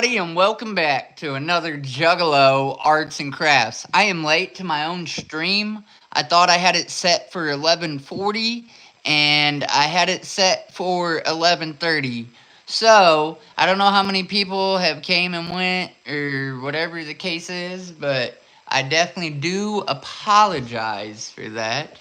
And welcome back to another Juggalo Arts and Crafts. I am late to my own stream. I thought I had it set for 11:40 and I had it set for 11:30. So, I don't know how many people have came and went or whatever the case is, but I definitely do apologize for that.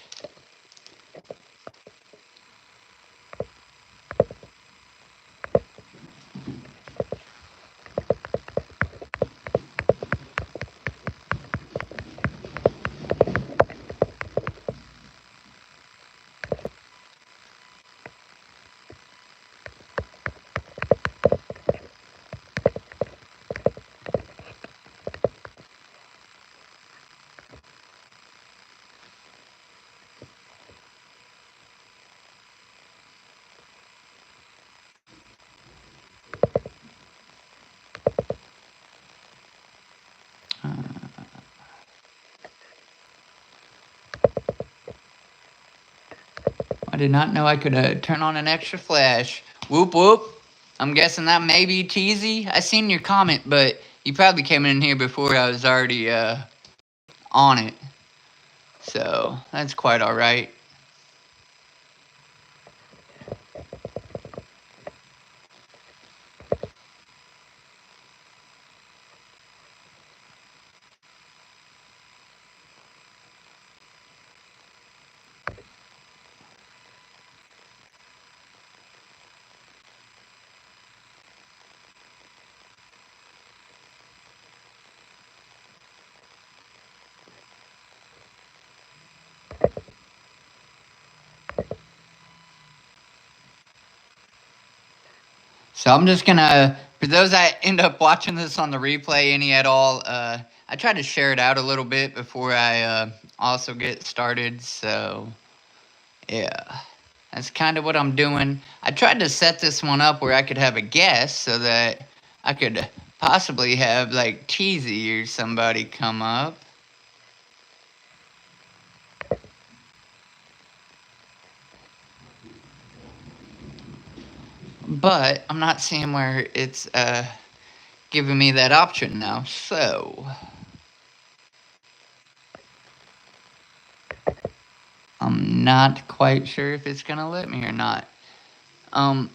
I did not know I could turn on an extra flash. Whoop whoop. I'm guessing that may be cheesy. I seen your comment, but you probably came in here before I was already on it. So that's quite alright. So I'm just gonna, for those that end up watching this on the replay, any at all, I tried to share it out a little bit before I also get started. So yeah, that's kind of what I'm doing. I tried to set this one up where I could have a guest so that I could possibly have like Cheesy or somebody come up. But I'm not seeing where it's giving me that option now. So I'm not quite sure if it's gonna let me or not. Um,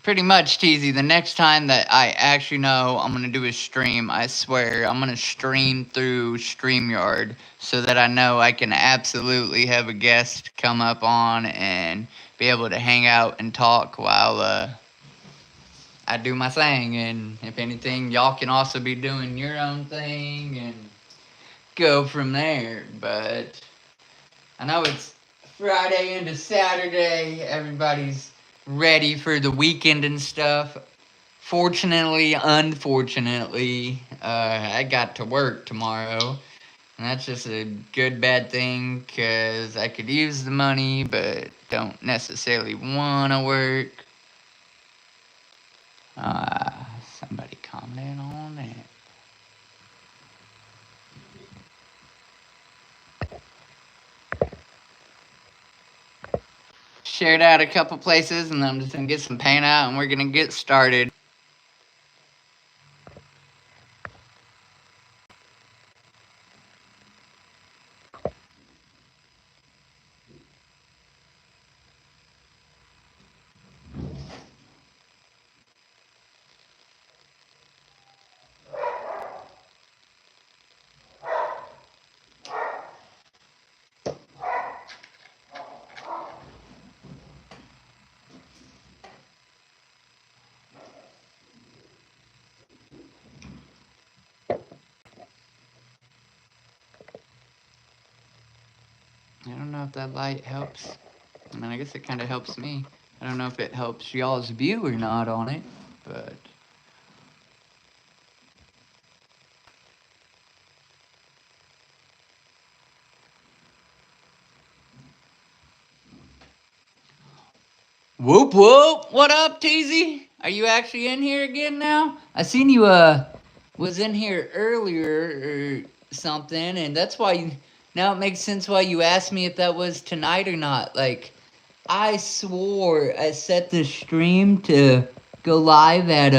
Pretty much, Teasy. The next time that I actually know I'm gonna do a stream, I swear I'm gonna stream through StreamYard so that I know I can absolutely have a guest come up on and be able to hang out and talk while I do my thing. And if anything, y'all can also be doing your own thing and go from there. But I know it's Friday into Saturday. Everybody's ready for the weekend and stuff. Fortunately, unfortunately, I got to work tomorrow. And that's just a good bad thing because I could use the money but don't necessarily want to work. Uh, Somebody comment on that. Shared out a couple places and I'm just going to get some paint out and we're going to get started. I don't know if that light helps. I mean, I guess it kind of helps me. I don't know if it helps y'all's view or not on it, but whoop whoop! What up, Teasy? Are you actually in here again now? I seen you was in here earlier or something, and that's why you. Now it makes sense why you asked me if that was tonight or not. Like, I swore I set the stream to go live at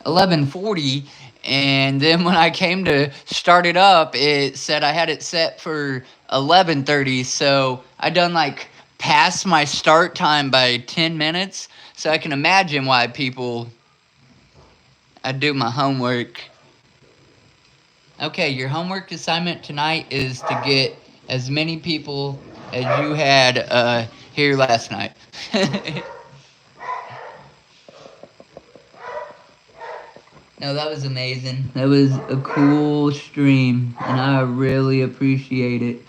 11:40, and then when I came to start it up, it said I had it set for 11:30. So I done like past my start time by 10 minutes. So I can imagine why people. I do my homework. Okay, your homework assignment tonight is to get as many people as you had here last night. No, that was amazing. That was a cool stream, and I really appreciate it.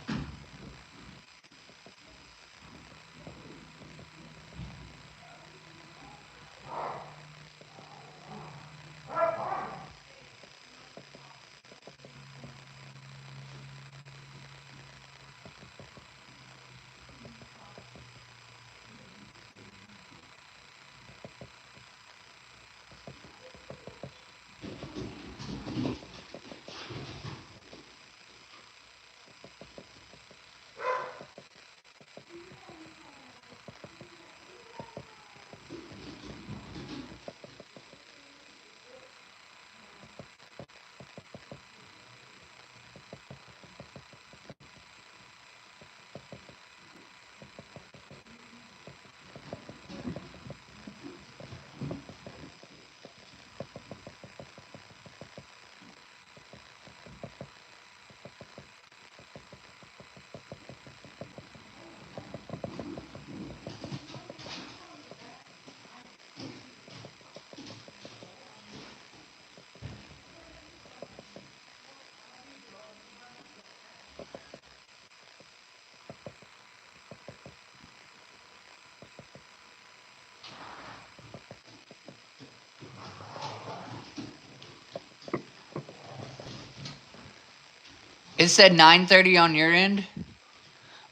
It said 9:30 on your end.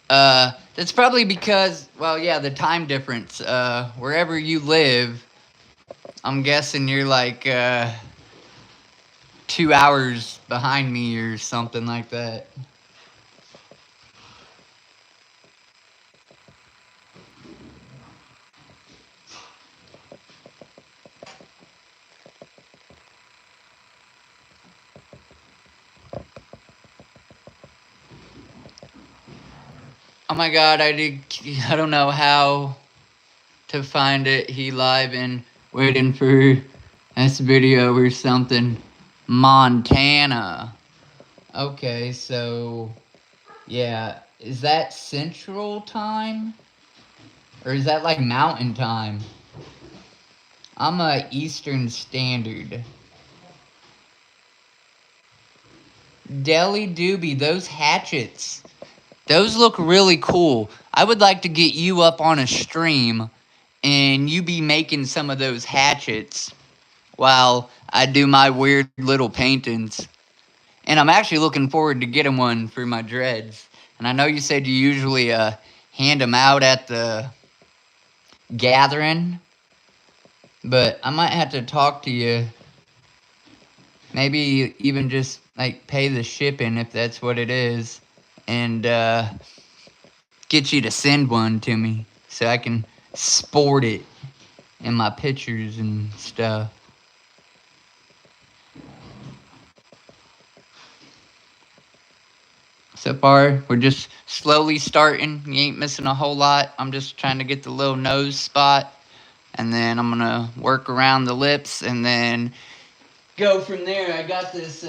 That's probably because, well, yeah, the time difference. Wherever you live, I'm guessing you're like 2 hours behind me or something like that. Oh my God, I don't know how to find it. He live and waiting for this video or something. Montana. Okay, so yeah, is that Central Time or is that like Mountain Time? I'm a Eastern Standard. Deli Doobie, those hatchets, those look really cool. I would like to get you up on a stream and you be making some of those hatchets while I do my weird little paintings. And I'm actually looking forward to getting one for my dreads. And I know you said you usually hand them out at the gathering, but I might have to talk to you. Maybe even just like pay the shipping if that's what it is, and get you to send one to me so I can sport it in my pictures and stuff. So far, we're just slowly starting. You ain't missing a whole lot. I'm just trying to get the little nose spot, and then I'm gonna work around the lips, and then go from there. I got this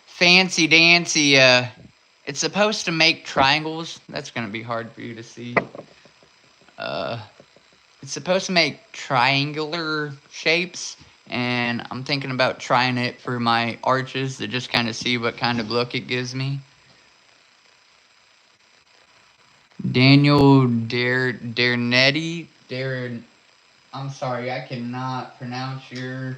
fancy dancy. It's supposed to make triangles. That's gonna be hard for you to see. Uh, it's supposed to make triangular shapes, and I'm thinking about trying it for my arches to just kind of see what kind of look it gives me. Daniel Dernetti. I'm sorry, I cannot pronounce your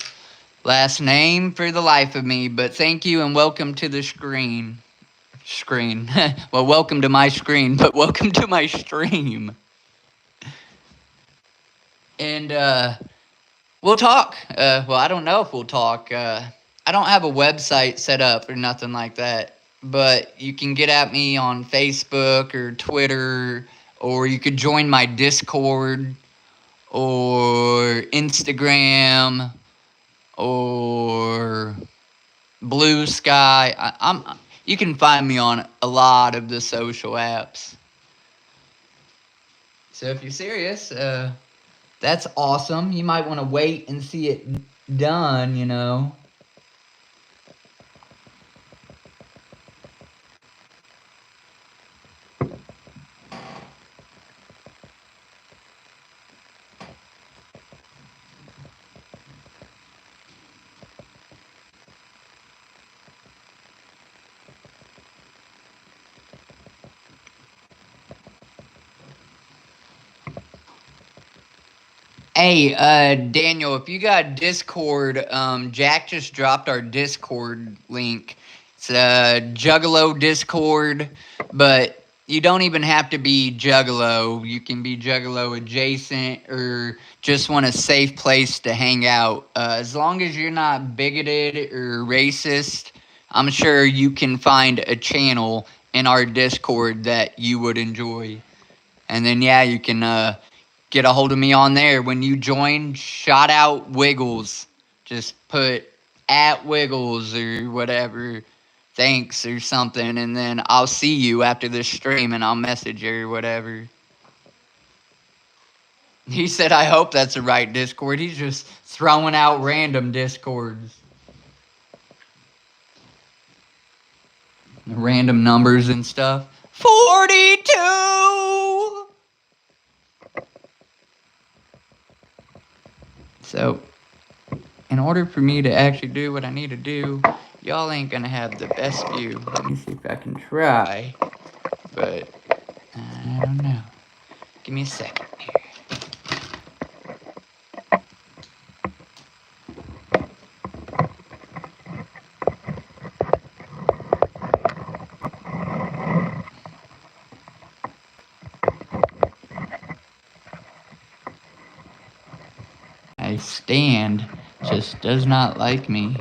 last name for the life of me, but thank you and welcome to the screen. Well, welcome to my screen, but welcome to my stream. And we'll talk. Well, I don't know if we'll talk. I don't have a website set up or nothing like that, but you can get at me on Facebook or Twitter, or you could join my Discord or Instagram or Blue Sky. You can find me on a lot of the social apps. So if you're serious, that's awesome. You might want to wait and see it done, you know. Hey, Daniel, if you got Discord, Jack just dropped our Discord link. It's Juggalo Discord, but you don't even have to be Juggalo. You can be Juggalo adjacent or just want a safe place to hang out. As long as you're not bigoted or racist, I'm sure you can find a channel in our Discord that you would enjoy. And then, yeah, you can get a hold of me on there. When you join, shout out Wiggles. Just put at Wiggles or whatever, thanks or something, and then I'll see you after this stream and I'll message you or whatever. He said, I hope that's the right Discord. He's just throwing out random Discords. Random numbers and stuff. 42! So, in order for me to actually do what I need to do, y'all ain't gonna have the best view. Let me see if I can try, but I don't know. Give me a second here. My stand just does not like me.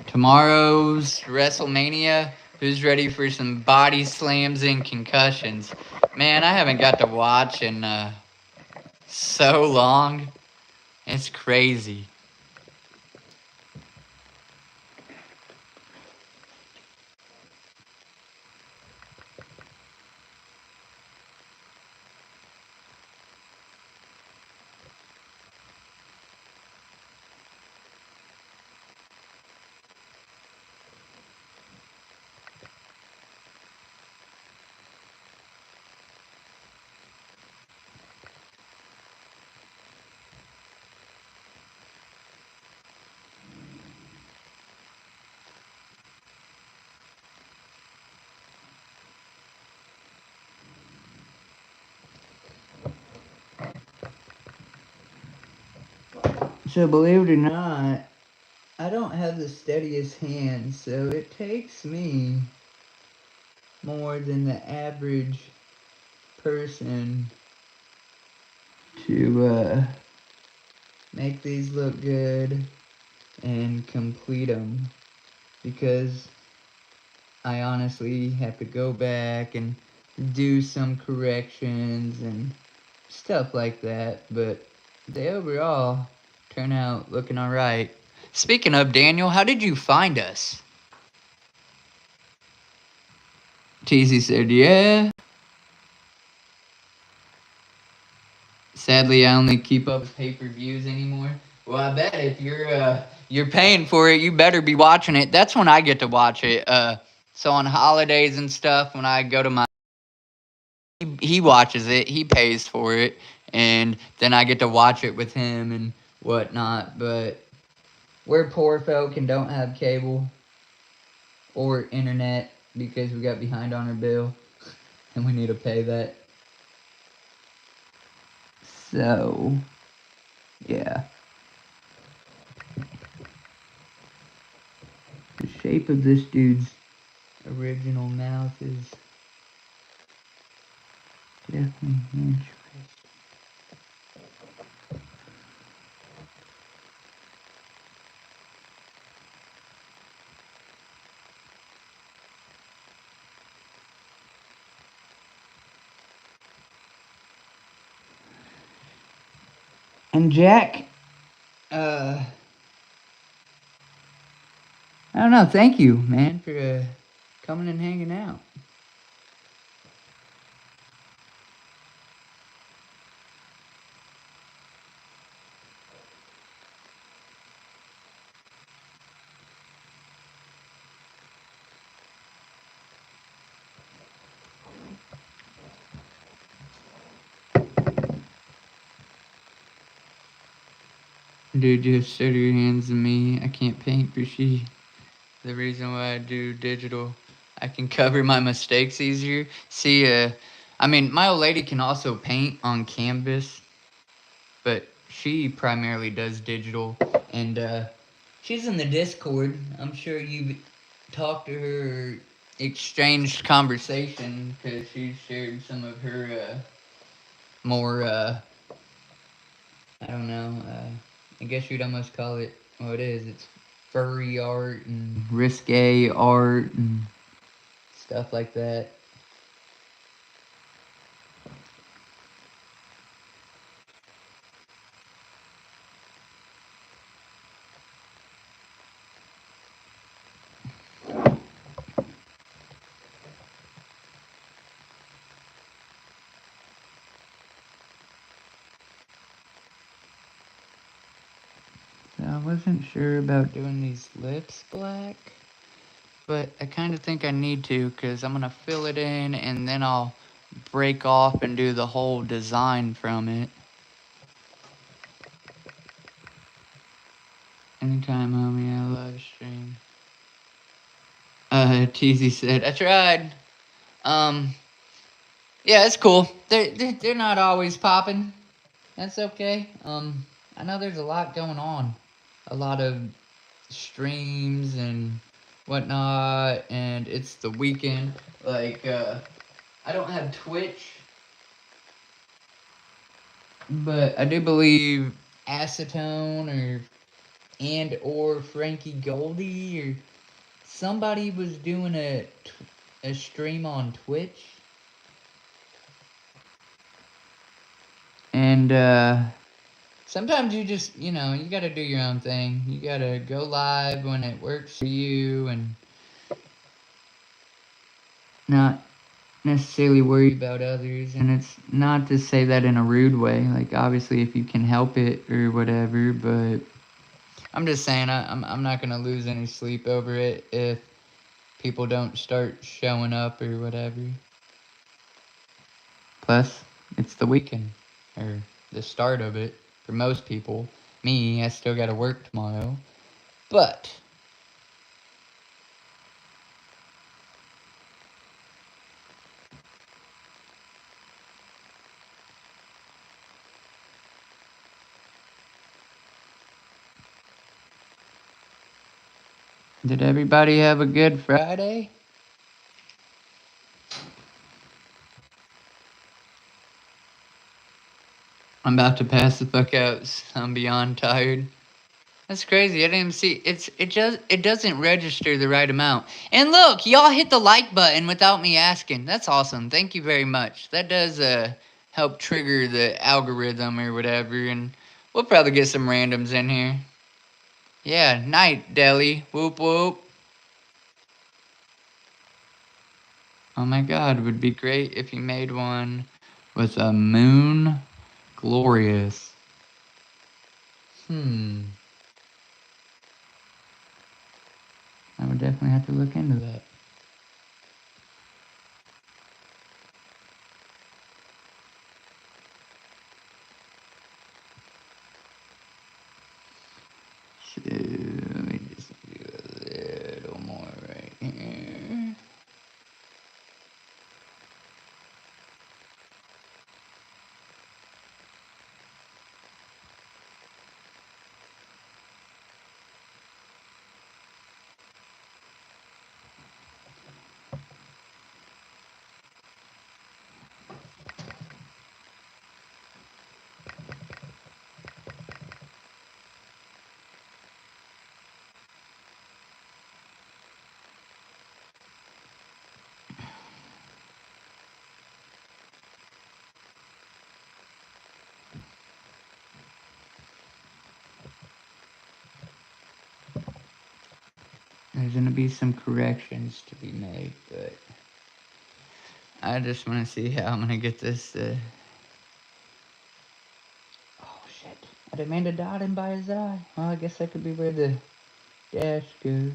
Tomorrow's WrestleMania. Who's ready for some body slams and concussions? Man, I haven't got to watch in so long. It's crazy. So believe it or not, I don't have the steadiest hand, so it takes me more than the average person to make these look good and complete them, because I honestly have to go back and do some corrections and stuff like that, but they overall turn out looking alright. Speaking of, Daniel, how did you find us? TZ said, yeah. Sadly, I only keep up with pay-per-views anymore. Well, I bet if you're paying for it, you better be watching it. That's when I get to watch it. So on holidays and stuff, when I go to my, he watches it, he pays for it, and then I get to watch it with him and whatnot. But we're poor folk and don't have cable or internet because we got behind on our bill, and we need to pay that. So, yeah. The shape of this dude's original mouth is definitely interesting. And Jack, I don't know. Thank you, man, for coming and hanging out. Dude, just showed your hands to me. I can't paint for she. The reason why I do digital, I can cover my mistakes easier. See, I mean, my old lady can also paint on canvas, but she primarily does digital. And she's in the Discord. I'm sure you've talked to her or exchanged conversation because she shared some of her more, I don't know, I guess you'd almost call it what it is. It's furry art and risque art and stuff like that. So I wasn't sure about doing these lips black, but I kind of think I need to because I'm going to fill it in and then I'll break off and do the whole design from it. Anytime, homie, I live stream. TZ said, I tried. Um, yeah, it's cool. They're not always popping. That's okay. I know there's a lot going on. A lot of streams and whatnot, and it's the weekend. Like, I don't have Twitch, but I do believe Acetone or Frankie Goldie or somebody was doing a stream on Twitch. And sometimes you just, you got to do your own thing. You got to go live when it works for you and not necessarily worry about others. And it's not to say that in a rude way. Like, obviously, if you can help it or whatever, but I'm just saying I'm not going to lose any sleep over it if people don't start showing up or whatever. Plus, it's the weekend, or the start of it for most people. Me, I still got to work tomorrow. But did everybody have a good Friday? I'm about to pass the fuck out. I'm beyond tired. That's crazy. I didn't even see it doesn't register the right amount. And look, y'all hit the like button without me asking. That's awesome. Thank you very much. That does help trigger the algorithm or whatever, and we'll probably get some randoms in here. Yeah, night, Deli. Whoop whoop. Oh my god, it would be great if you made one with a moon glorious. I would definitely have to look into that. So, let me just do a little more right here. There's gonna be some corrections to be made, but I just want to see how I'm gonna get this. Oh shit! I didn't mean to dot him by his eye. Well, I guess that could be where the dash goes.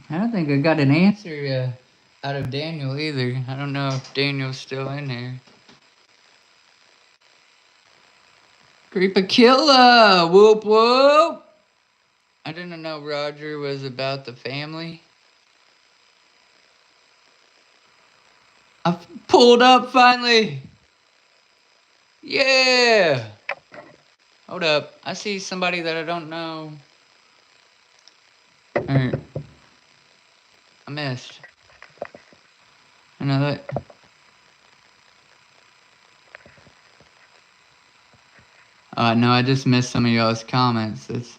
I don't think I got an answer out of Daniel either. I don't know if Daniel's still in there. Creeper killer! Whoop whoop! I didn't know Roger was about the family. I pulled up finally! Yeah! Hold up. I see somebody that I don't know. Alright. I missed. I know that. No, I just missed some of y'all's comments. That's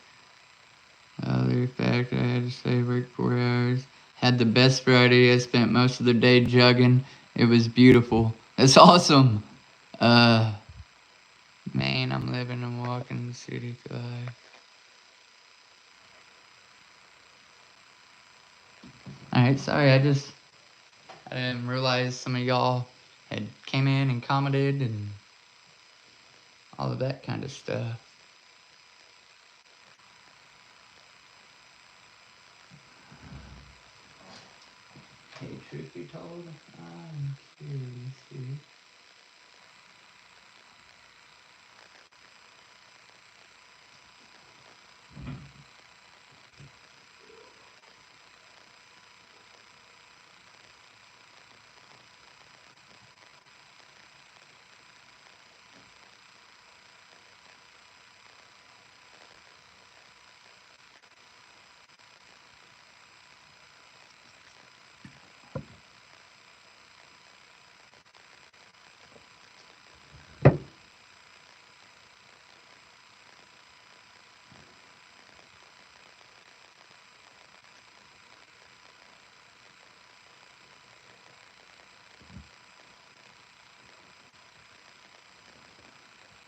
other fact. I had to say work 4 hours. Had the best Friday. I spent most of the day jugging. It was beautiful. That's awesome. Man, I'm living and walking the city life. Alright, sorry, I didn't realize some of y'all had came in and commented and all of that kind of stuff. Hey, truth be told, I'm curious here.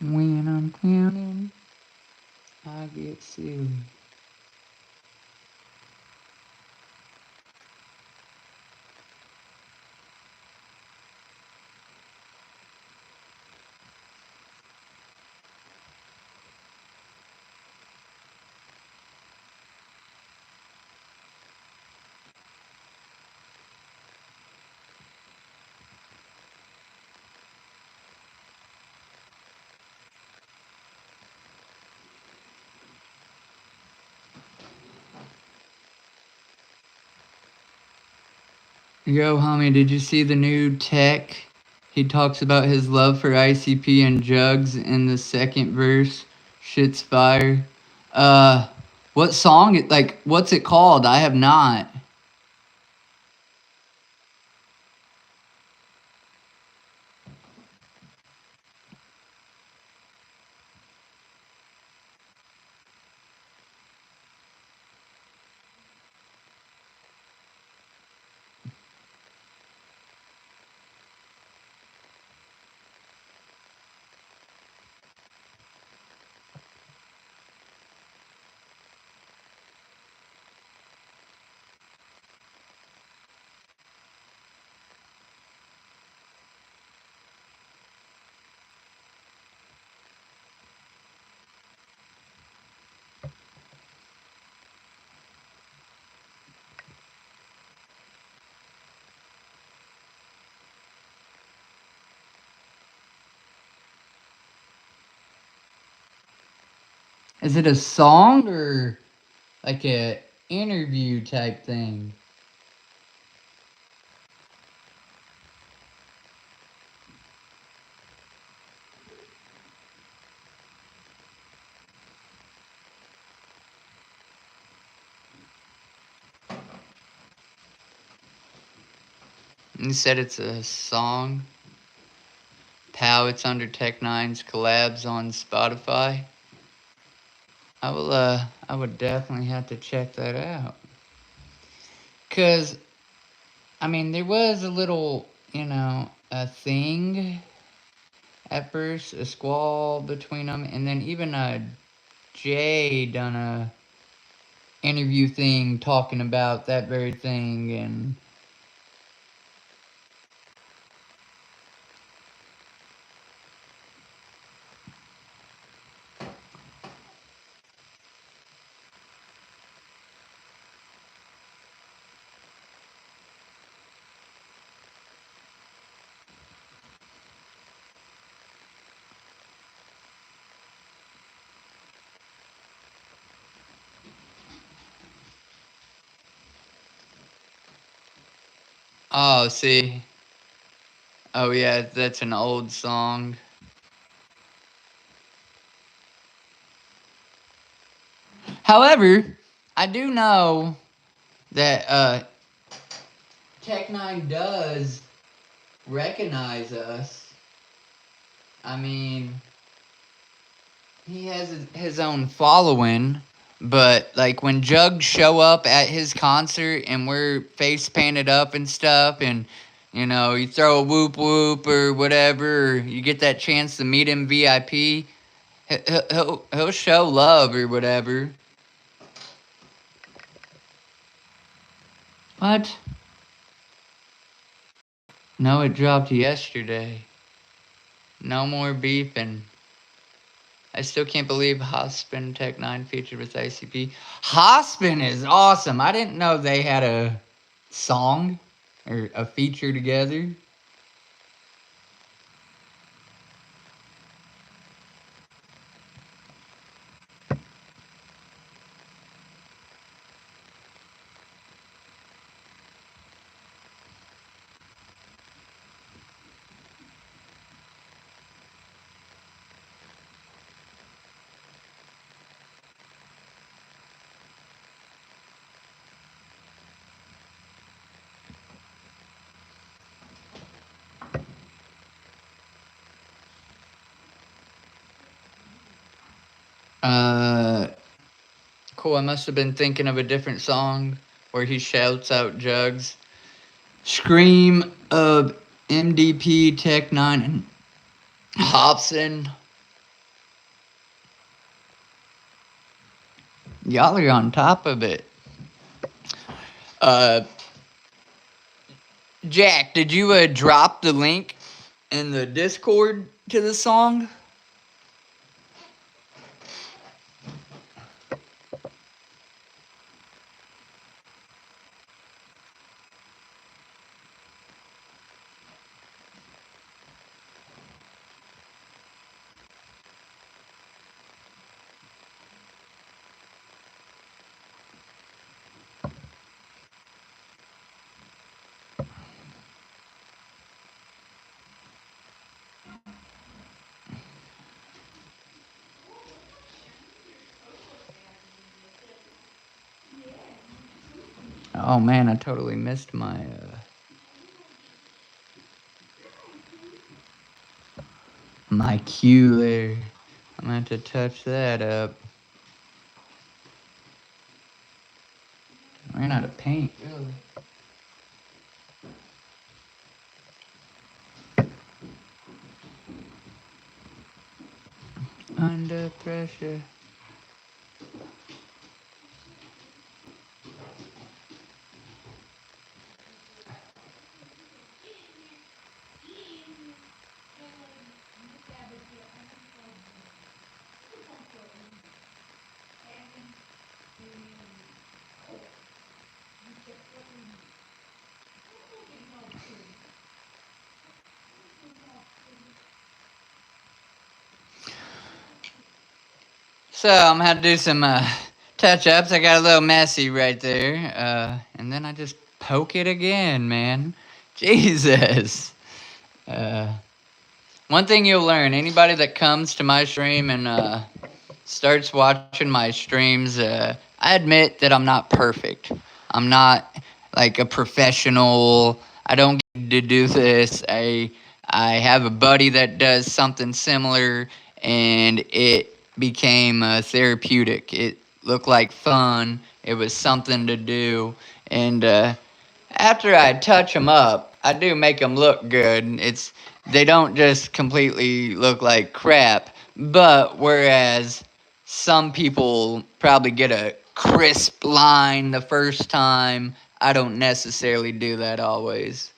When I'm clowning, I get silly. Yo, homie, did you see the new tech? He talks about his love for ICP and Jugs in the second verse. Shit's fire. Uh, what song? What's it called? I have not. Is it a song or like a interview type thing? You said it's a song. Pow, it's under Tech Nine's collabs on Spotify. I would definitely have to check that out. Cause I mean, there was a little, a thing at first, a squall between them, and then even Jay done a interview thing talking about that very thing, and oh, see, oh yeah, that's an old song. However, I do know that Tech Nine does recognize us. I mean, he has his own following, but like when Jugs show up at his concert and we're face painted up and stuff, and you throw a whoop whoop or whatever, or you get that chance to meet him VIP, he'll show love or whatever. What? No, it dropped yesterday. No more beefing. I still can't believe Hospin Tech 9 featured with ICP. Hospin is awesome. I didn't know they had a song or a feature together. Uh, cool. I must have been thinking of a different song where he shouts out Jugs. Scream of MDP Tech 9 and Hobson. Y'all are on top of it. Uh, Jack, did you drop the link in the Discord to the song? Oh man, I totally missed my cue there. I'm gonna have to touch that up. I ran out of paint, really. Under pressure. So I'm gonna do some touch ups. I got a little messy right there, and then I just poke it again, man. Jesus. Uh, One thing you'll learn: anybody that comes to my stream and starts watching my streams, I admit that I'm not perfect. I'm not like a professional. I don't get to do this. I have a buddy that does something similar, and it became therapeutic. It looked like fun. It was something to do, and after I touch them up, I do make them look good. They don't just completely look like crap, but whereas some people probably get a crisp line the first time, I don't necessarily do that always.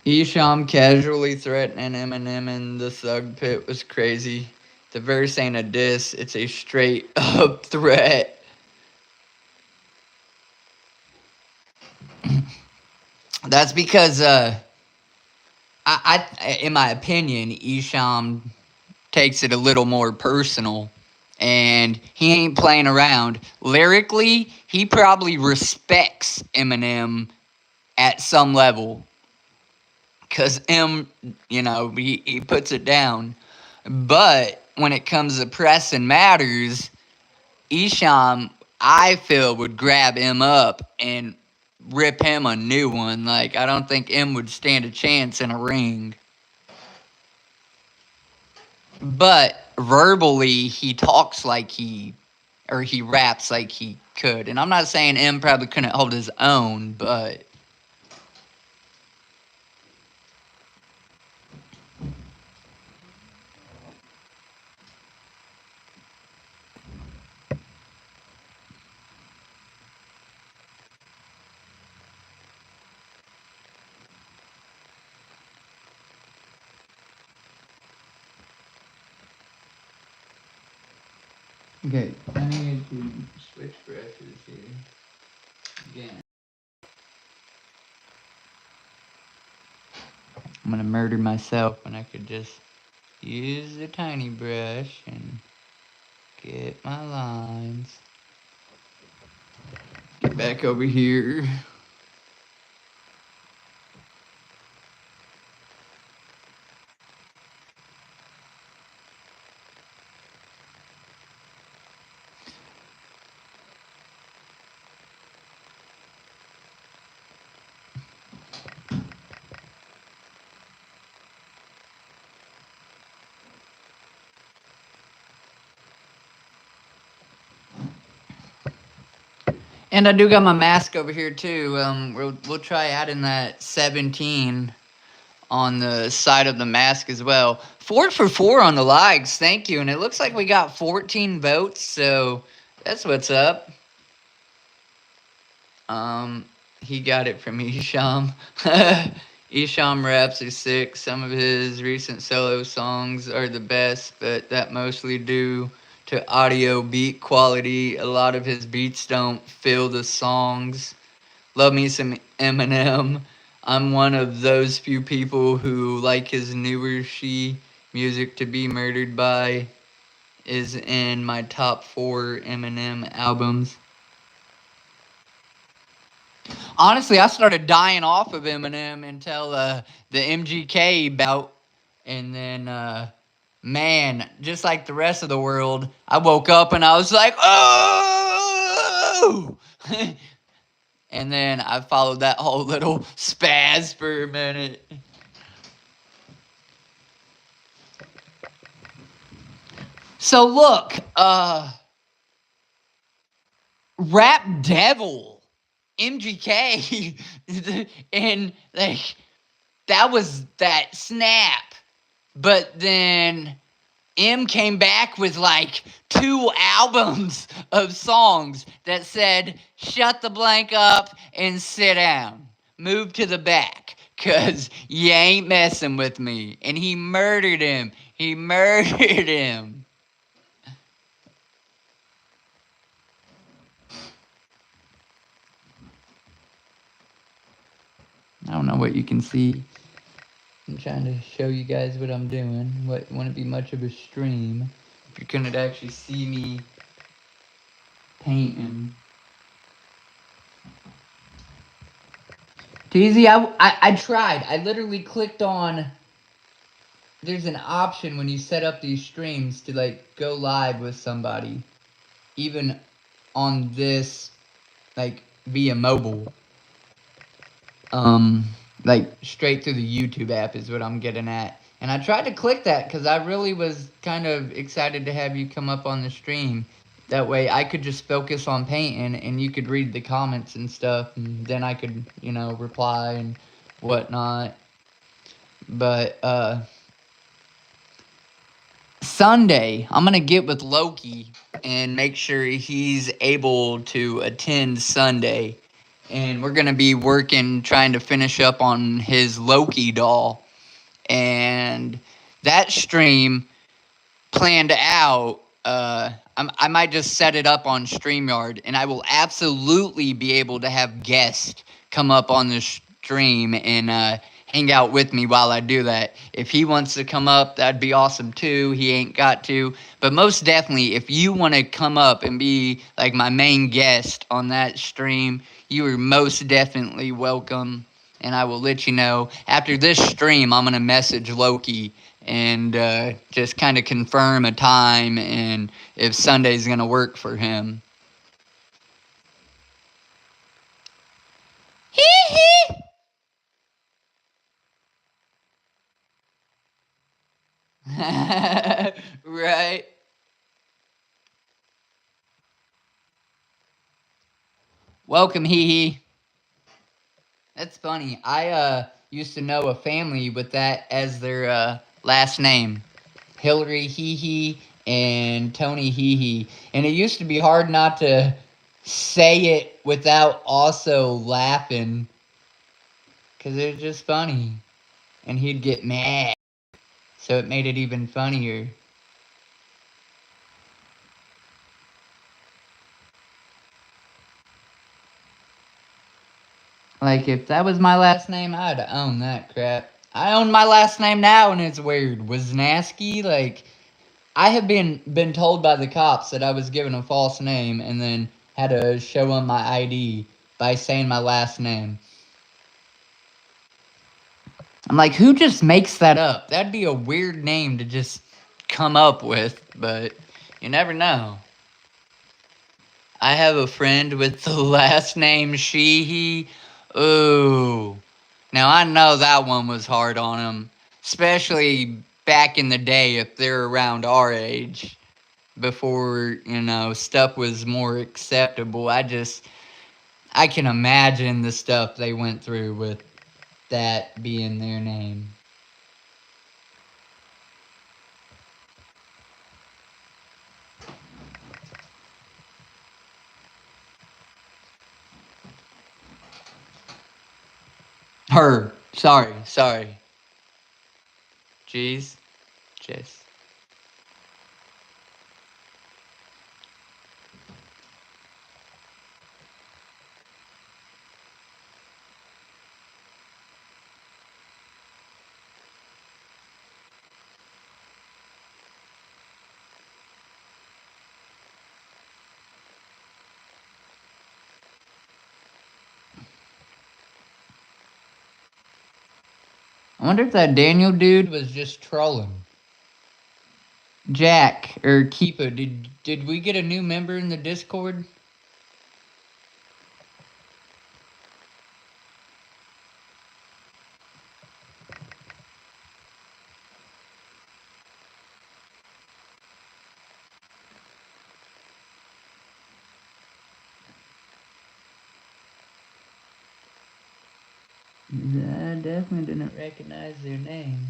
Isham casually threatening Eminem in the Thug Pit was crazy. The verse ain't a diss, it's a straight up threat. That's because in my opinion, Isham takes it a little more personal, and he ain't playing around. Lyrically, he probably respects Eminem at some level, cause he puts it down. But when it comes to pressing matters, Isham, I feel, would grab him up and rip him a new one. Like, I don't think M would stand a chance in a ring. But verbally, he talks like he raps like he could. And I'm not saying M probably couldn't hold his own, but okay, I need to switch brushes here again. I'm gonna murder myself when I could just use the tiny brush and get my lines. Get back over here. And I do got my mask over here too. We'll try adding that 17 on the side of the mask as well. 4 for 4 on the likes, thank you. And it looks like we got 14 votes, so that's what's up. He got it from Isham. Isham raps are sick. Some of his recent solo songs are the best, but that mostly due to audio beat quality. A lot of his beats don't fill the songs. Love me some Eminem. I'm one of those few people who like his newer She music. To Be Murdered By is in my top 4 Eminem albums. Honestly, I started dying off of Eminem until the MGK bout, and then man, just like the rest of the world, I woke up and I was like, oh! And then I followed that whole little spaz for a minute. So look, Rap Devil, MGK, and like that was that snap. But then M came back with like 2 albums of songs that said, shut the blank up and sit down. Move to the back, cause you ain't messing with me. And he murdered him. He murdered him. don't know what you can see. I'm trying to show you guys what I'm doing. What wouldn't be much of a stream if you couldn't actually see me painting. Teasy, I tried. I literally clicked on. There's an option when you set up these streams to like go live with somebody, even on this, like via mobile. Like straight through the YouTube app is what I'm getting at. And I tried to click that because I really was kind of excited to have you come up on the stream. That way I could just focus on painting and you could read the comments and stuff, and then I could, reply and whatnot. But Sunday, I'm gonna get with Loki and make sure he's able to attend Sunday. And we're gonna be working, trying to finish up on his Loki doll. And that stream planned out, I might just set it up on StreamYard, and I will absolutely be able to have guests come up on the stream and hang out with me while I do that. If he wants to come up, that'd be awesome too. He ain't got to. But most definitely, if you want to come up and be like my main guest on that stream, you are most definitely welcome. And I will let you know. After this stream, I'm going to message Loki and just kind of confirm a time and if Sunday's going to work for him. Hee hee! Right? Welcome, hee hee. That's funny. I used to know a family with that as their last name. Hillary hee hee and Tony hee hee. And it used to be hard not to say it without also laughing. Because it was just funny. And he'd get mad. So it made it even funnier. Like, if that was my last name, I'd own that crap. I own my last name now, and it's weird. Wisnaski, like, I have been told by the cops that I was given a false name and then had to show them my ID by saying my last name. I'm like, who just makes that up? That'd be a weird name to just come up with, but you never know. I have a friend with the last name Sheehy. Ooh. Now, I know that one was hard on him, especially back in the day if they're around our age, before, stuff was more acceptable. I can imagine the stuff they went through with that being their name. Her. Sorry. Jeez. Jess. I wonder if that Daniel dude was just trolling. Jack, or Keepa, did we get a new member in the Discord? I definitely didn't recognize their name.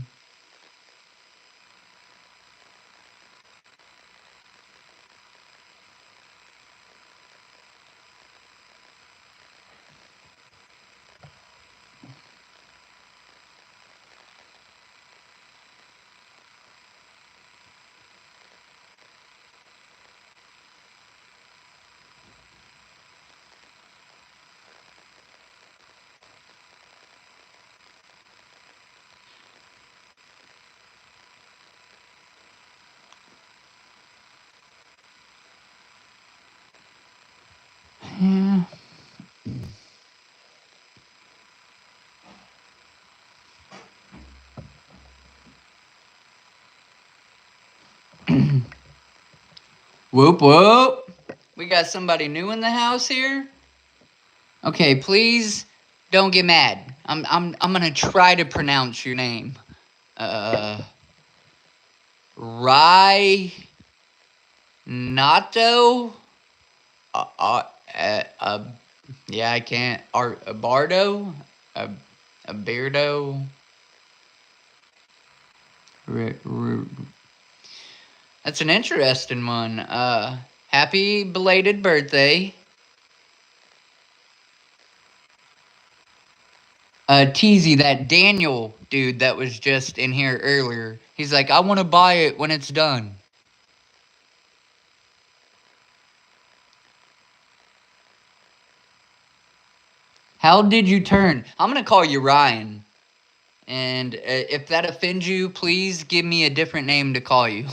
Yeah. Whoop whoop. We got somebody new in the house here. Okay, please don't get mad. I'm gonna try to pronounce your name. Uh, Rai Nato. Uh, uh, uh, uh, yeah, I can't. Bardo. A Beardo. That's an interesting one. Happy belated birthday. Teasy, that Daniel dude that was just in here earlier. He's like, I want to buy it when it's done. How did you turn? I'm gonna call you Ryan, and if that offends you, please give me a different name to call you.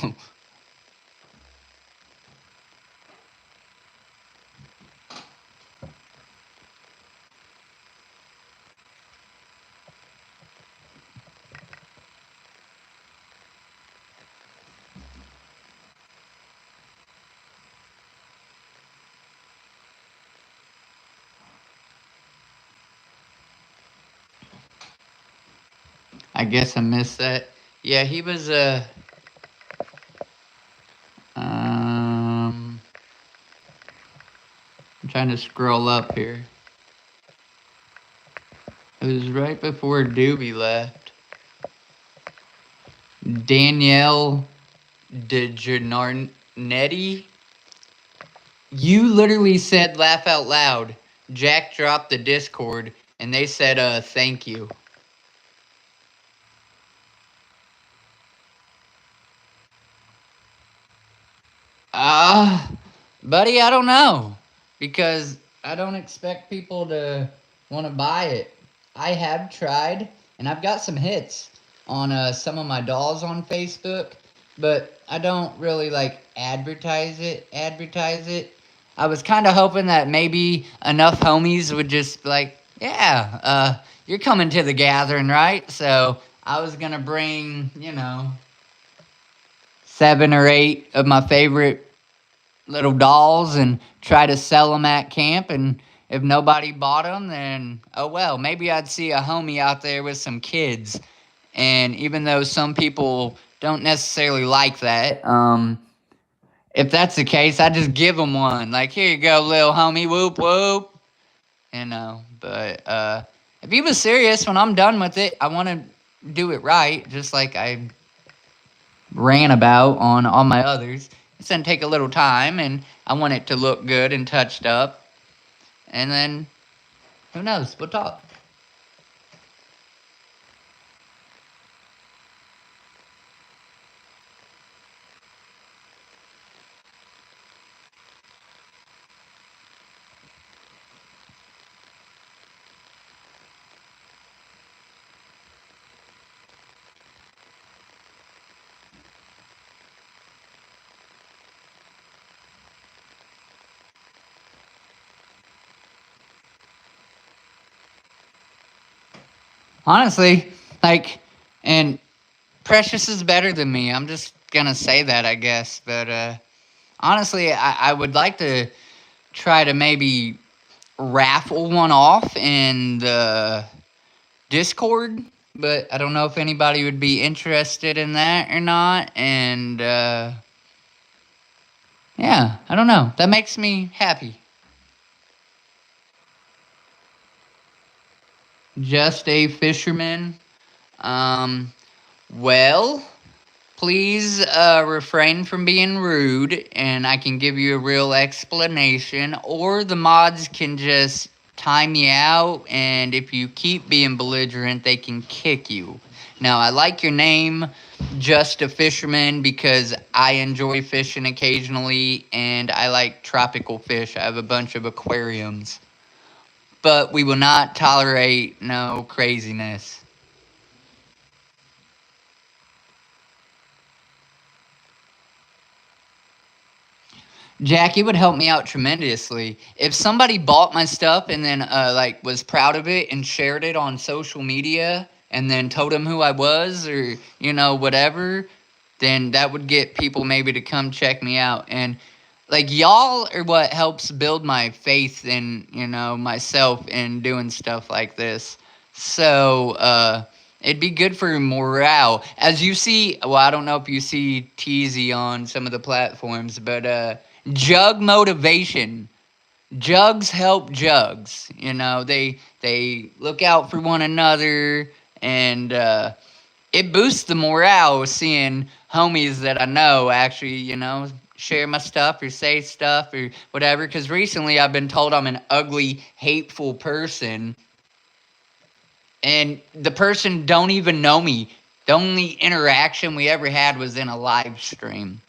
I guess I missed that. Yeah, he was I'm trying to scroll up here. It was right before Doobie left. Danielle DeGennarnetti. You literally said laugh out loud. Jack dropped the Discord and they said thank you. Uh buddy, I don't know. Because I don't expect people to want to buy it. I have tried and I've got some hits on some of my dolls on Facebook, but I don't really like advertise it. I was kind of hoping that maybe enough homies would just be like, yeah, you're coming to the gathering, right? So I was gonna bring, 7 or 8 of my favorite little dolls and try to sell them at camp. And if nobody bought them, then oh well, maybe I'd see a homie out there with some kids. And even though some people don't necessarily like that, if that's the case, I just give them one. Like, here you go, little homie, whoop whoop. But if he was serious when I'm done with it, I want to do it right, just like I ran about on all my others. It's gonna take a little time, and I want it to look good and touched up. And then, who knows? We'll talk. Honestly, like, and Precious is better than me. I'm just gonna say that, I guess. But honestly, I would like to try to maybe raffle one off in the Discord, but I don't know if anybody would be interested in that or not. And yeah, I don't know. That makes me happy. Just a fisherman. Um, well, please refrain from being rude, and I can give you a real explanation, or the mods can just time you out, and if you keep being belligerent, they can kick you. Now, I like your name, Just a Fisherman, because I enjoy fishing occasionally, and I like tropical fish. I have a bunch of aquariums. But we will not tolerate no craziness. Jack, it would help me out tremendously if somebody bought my stuff and then like was proud of it and shared it on social media and then told them who I was or whatever. Then that would get people maybe to come check me out. And like y'all are what helps build my faith in myself in doing stuff like this. So it'd be good for morale. As you see, well, I don't know if you see Teasy on some of the platforms, but Jug motivation. Jugs help jugs. They look out for one another, and it boosts the morale seeing homies that I know actually, share my stuff or say stuff or whatever. Because recently I've been told I'm an ugly, hateful person, and the person don't even know me. The only interaction we ever had was in a live stream.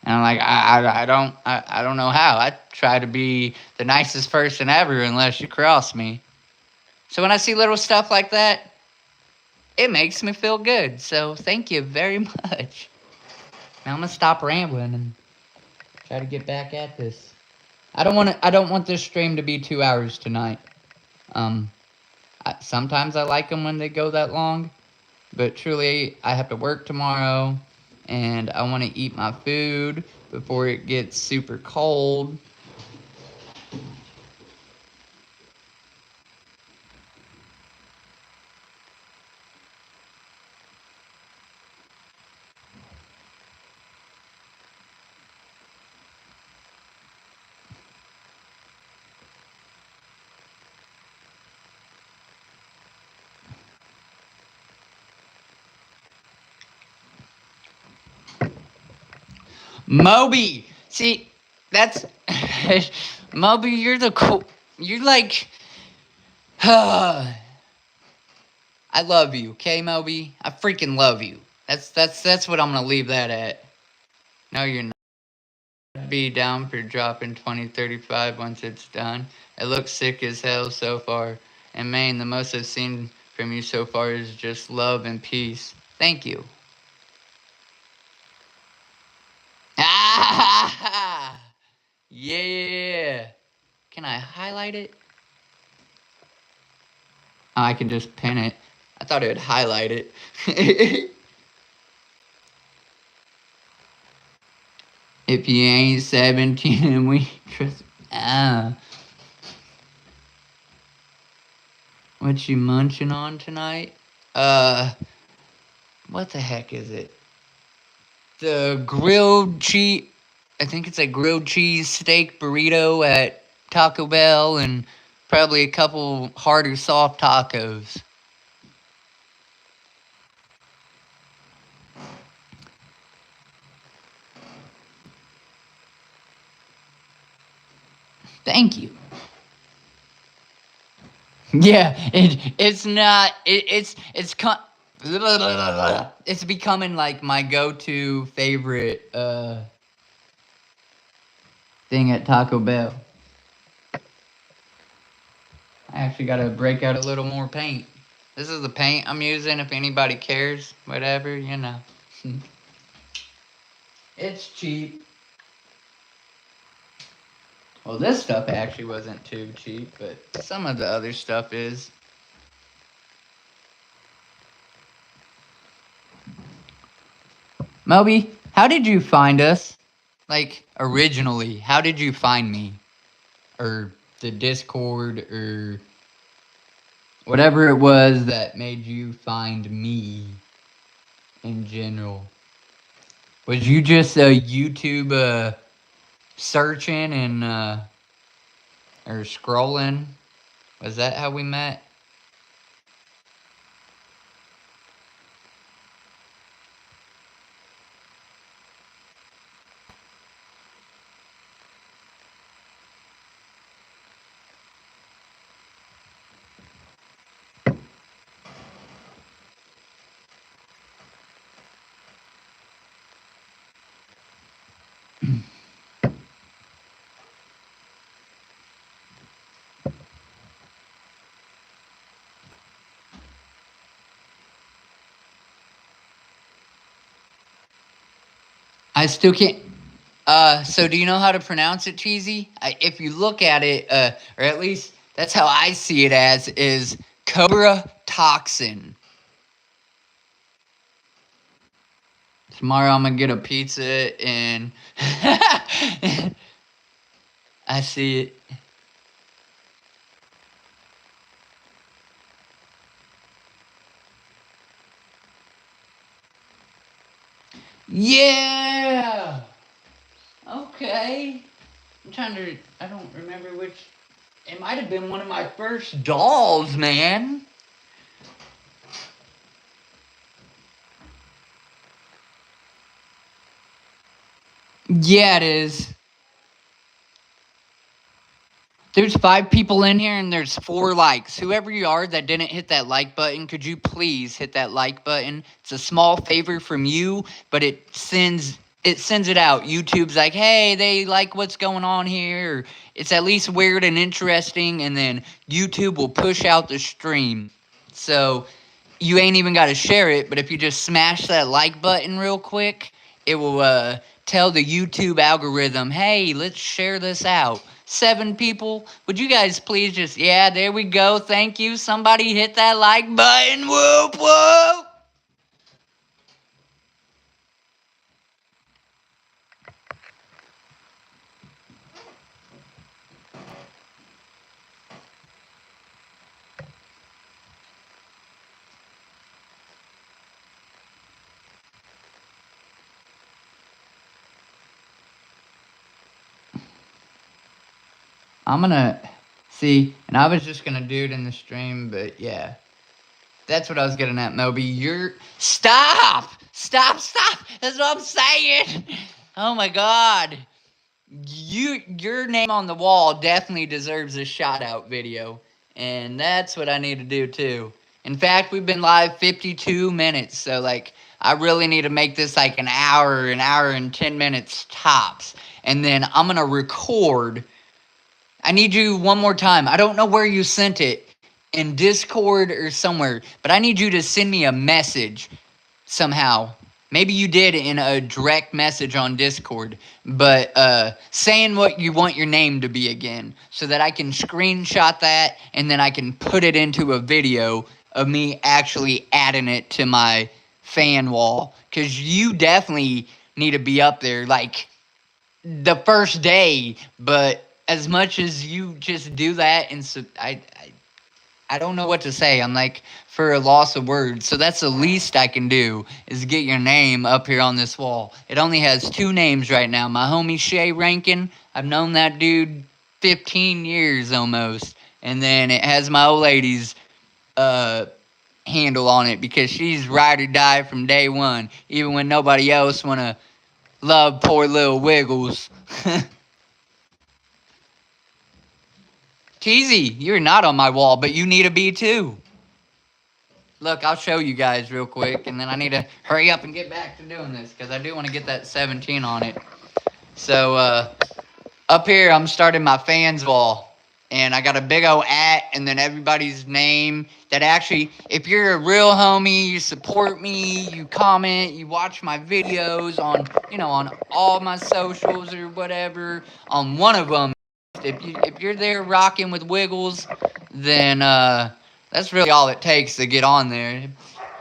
And I'm like, I don't know how. I try to be the nicest person ever unless you cross me. So when I see little stuff like that, it makes me feel good. So thank you very much. Now I'm gonna stop rambling and try to get back at this. I don't want this stream to be 2 hours tonight. Um, sometimes I like them when they go that long, but truly I have to work tomorrow, and I want to eat my food before it gets super cold. Moby, see, that's Moby. You're the cool. You're like, I love you, okay, Moby. I freaking love you. That's what I'm gonna leave that at. No, you're not. Be down for dropping 2035 once it's done. It looks sick as hell so far. And man, the most I've seen from you so far is just love and peace. Thank you. Ah! Yeah. Can I highlight it? Oh, I can just pin it. I thought it would highlight it. If you ain't 17 we trust. Ah. What you munching on tonight? What the heck is it? The grilled cheese. I think it's a grilled cheese steak burrito at Taco Bell and probably a couple harder soft tacos. Thank you. Yeah, it's not. It's becoming like my go-to favorite thing at Taco Bell. I actually got to break out a little more paint. This is the paint I'm using. If anybody cares, whatever, It's cheap. Well, this stuff actually wasn't too cheap, but some of the other stuff is. Moby, how did you find us? Like, originally, how did you find me? Or the Discord, or whatever it was that made you find me in general. Was you just YouTube searching and or scrolling? Was that how we met? I still can't. So do you know how to pronounce it, Cheesy? If you look at it, or at least that's how I see it as, is Cobra Toxin. Tomorrow I'm gonna get a pizza and I see it. Yeah. Okay. I'm trying to. I don't remember which. It might have been one of my first dolls, man. Yeah, it is. There's 5 people in here and there's 4 likes. Whoever you are that didn't hit that like button, could you please hit that like button? It's a small favor from you, but it sends it out. YouTube's like, hey, they like what's going on here. It's at least weird and interesting, and then YouTube will push out the stream. So you ain't even got to share it, but if you just smash that like button real quick, it will tell the YouTube algorithm, hey, let's share this out. 7 people, would you guys please just, yeah, there we go, thank you, somebody hit that like button, whoop, whoop. I'm gonna see, and I was just gonna do it in the stream, but yeah. That's what I was getting at, Moby. Stop! Stop, stop! That's what I'm saying! Oh my god. Your name on the wall definitely deserves a shout out video. And that's what I need to do too. In fact, we've been live 52 minutes, so like I really need to make this like an hour and 10 minutes tops. And then I'm gonna record. I need you one more time. I don't know where you sent it, in Discord or somewhere, but I need you to send me a message somehow. Maybe you did in a direct message on Discord, but saying what you want your name to be again, so that I can screenshot that and then I can put it into a video of me actually adding it to my fan wall. Because you definitely need to be up there like the first day, but as much as you just do that, and so I don't know what to say. I'm like for a loss of words. So that's the least I can do is get your name up here on this wall. It only has 2 names right now. My homie Shay Rankin. I've known that dude 15 years almost. And then it has my old lady's handle on it because she's ride or die from day one. Even when nobody else wanna love poor little Wiggles. Teasy, you're not on my wall, but you need to be too. Look, I'll show you guys real quick, and then I need to hurry up and get back to doing this, because I do want to get that 17 on it. So, up here, I'm starting my fans wall, and I got a big old and then everybody's name that actually, if you're a real homie, you support me, you comment, you watch my videos on, on all my socials or whatever, on one of them, if you're there rocking with Wiggles, then, that's really all it takes to get on there.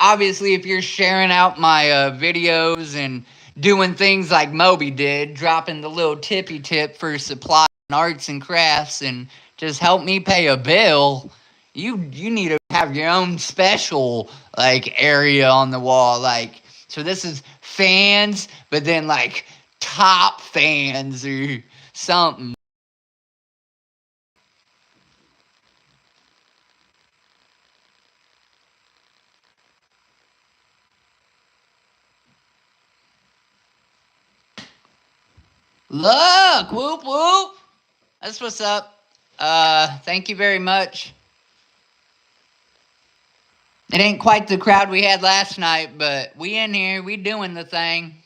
Obviously, if you're sharing out my videos and doing things like Moby did, dropping the little tippy tip for supply and arts and crafts and just help me pay a bill, you need to have your own special like area on the wall. Like, so this is fans, but then like top fans or something. Look, whoop whoop. That's what's up. Thank you very much. It ain't quite the crowd we had last night, but we in here, we doing the thing.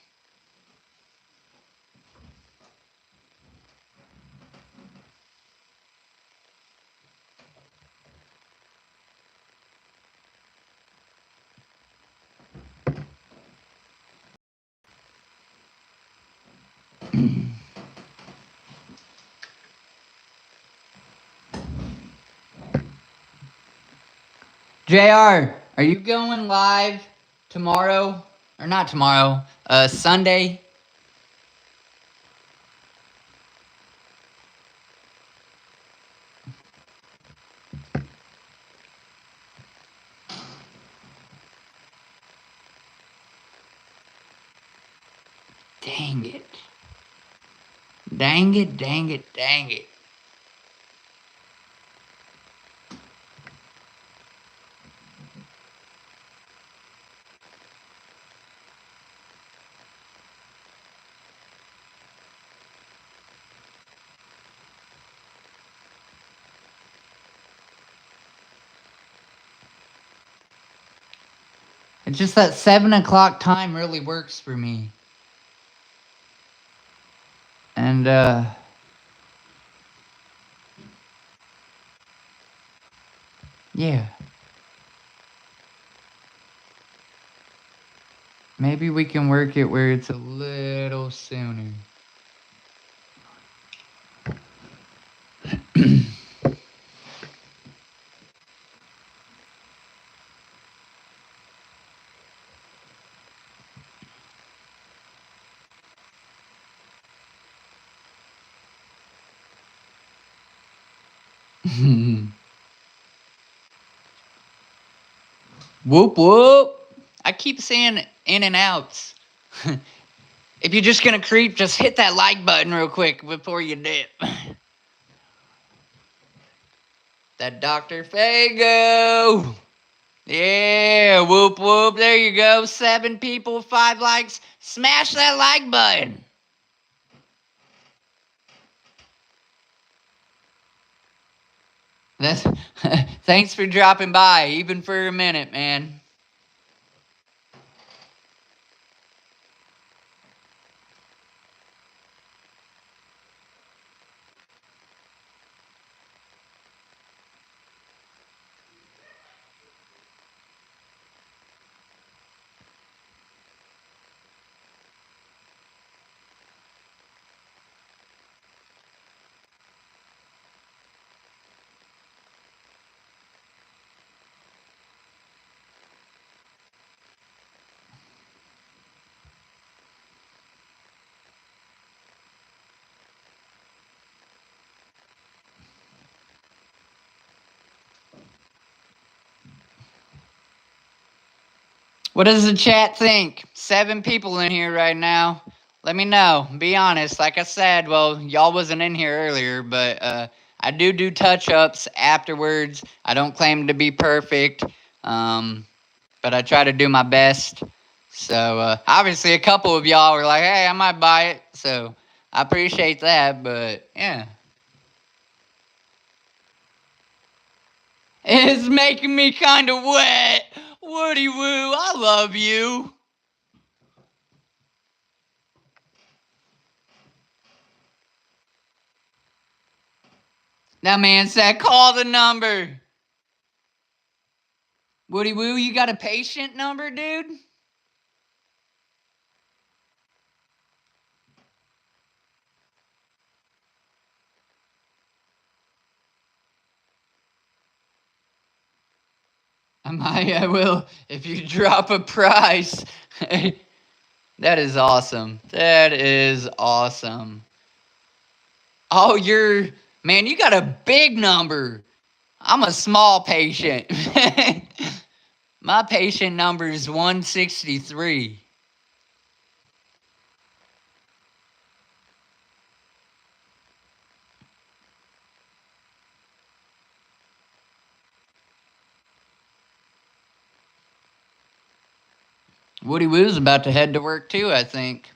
JR, are you going live tomorrow? Or not tomorrow, Sunday? Dang it. Dang it, dang it, dang it. It's just that 7 o'clock time really works for me. And, yeah. Maybe we can work it where it's a little sooner. Whoop whoop. I keep saying in and outs. If you're just gonna creep, just hit that like button real quick before you dip. That Dr. Fago. Yeah, whoop whoop. There you go. 7 people, 5 likes. Smash that like button. That's thanks for dropping by, even for a minute, man. What does the chat think? 7 people in here right now. Let me know. Be honest. Like I said, well, y'all wasn't in here earlier, but I do touch-ups afterwards. I don't claim to be perfect, but I try to do my best. So obviously a couple of y'all were like, hey, I might buy it. So I appreciate that, but yeah. It's making me kind of wet. Woody Woo, I love you. That man said, call the number. Woody Woo, you got a patient number, dude? I will if you drop a price. That is awesome. That is awesome. Oh, man, you got a big number. I'm a small patient. My patient number is 163. Woody Woo's about to head to work too, I think.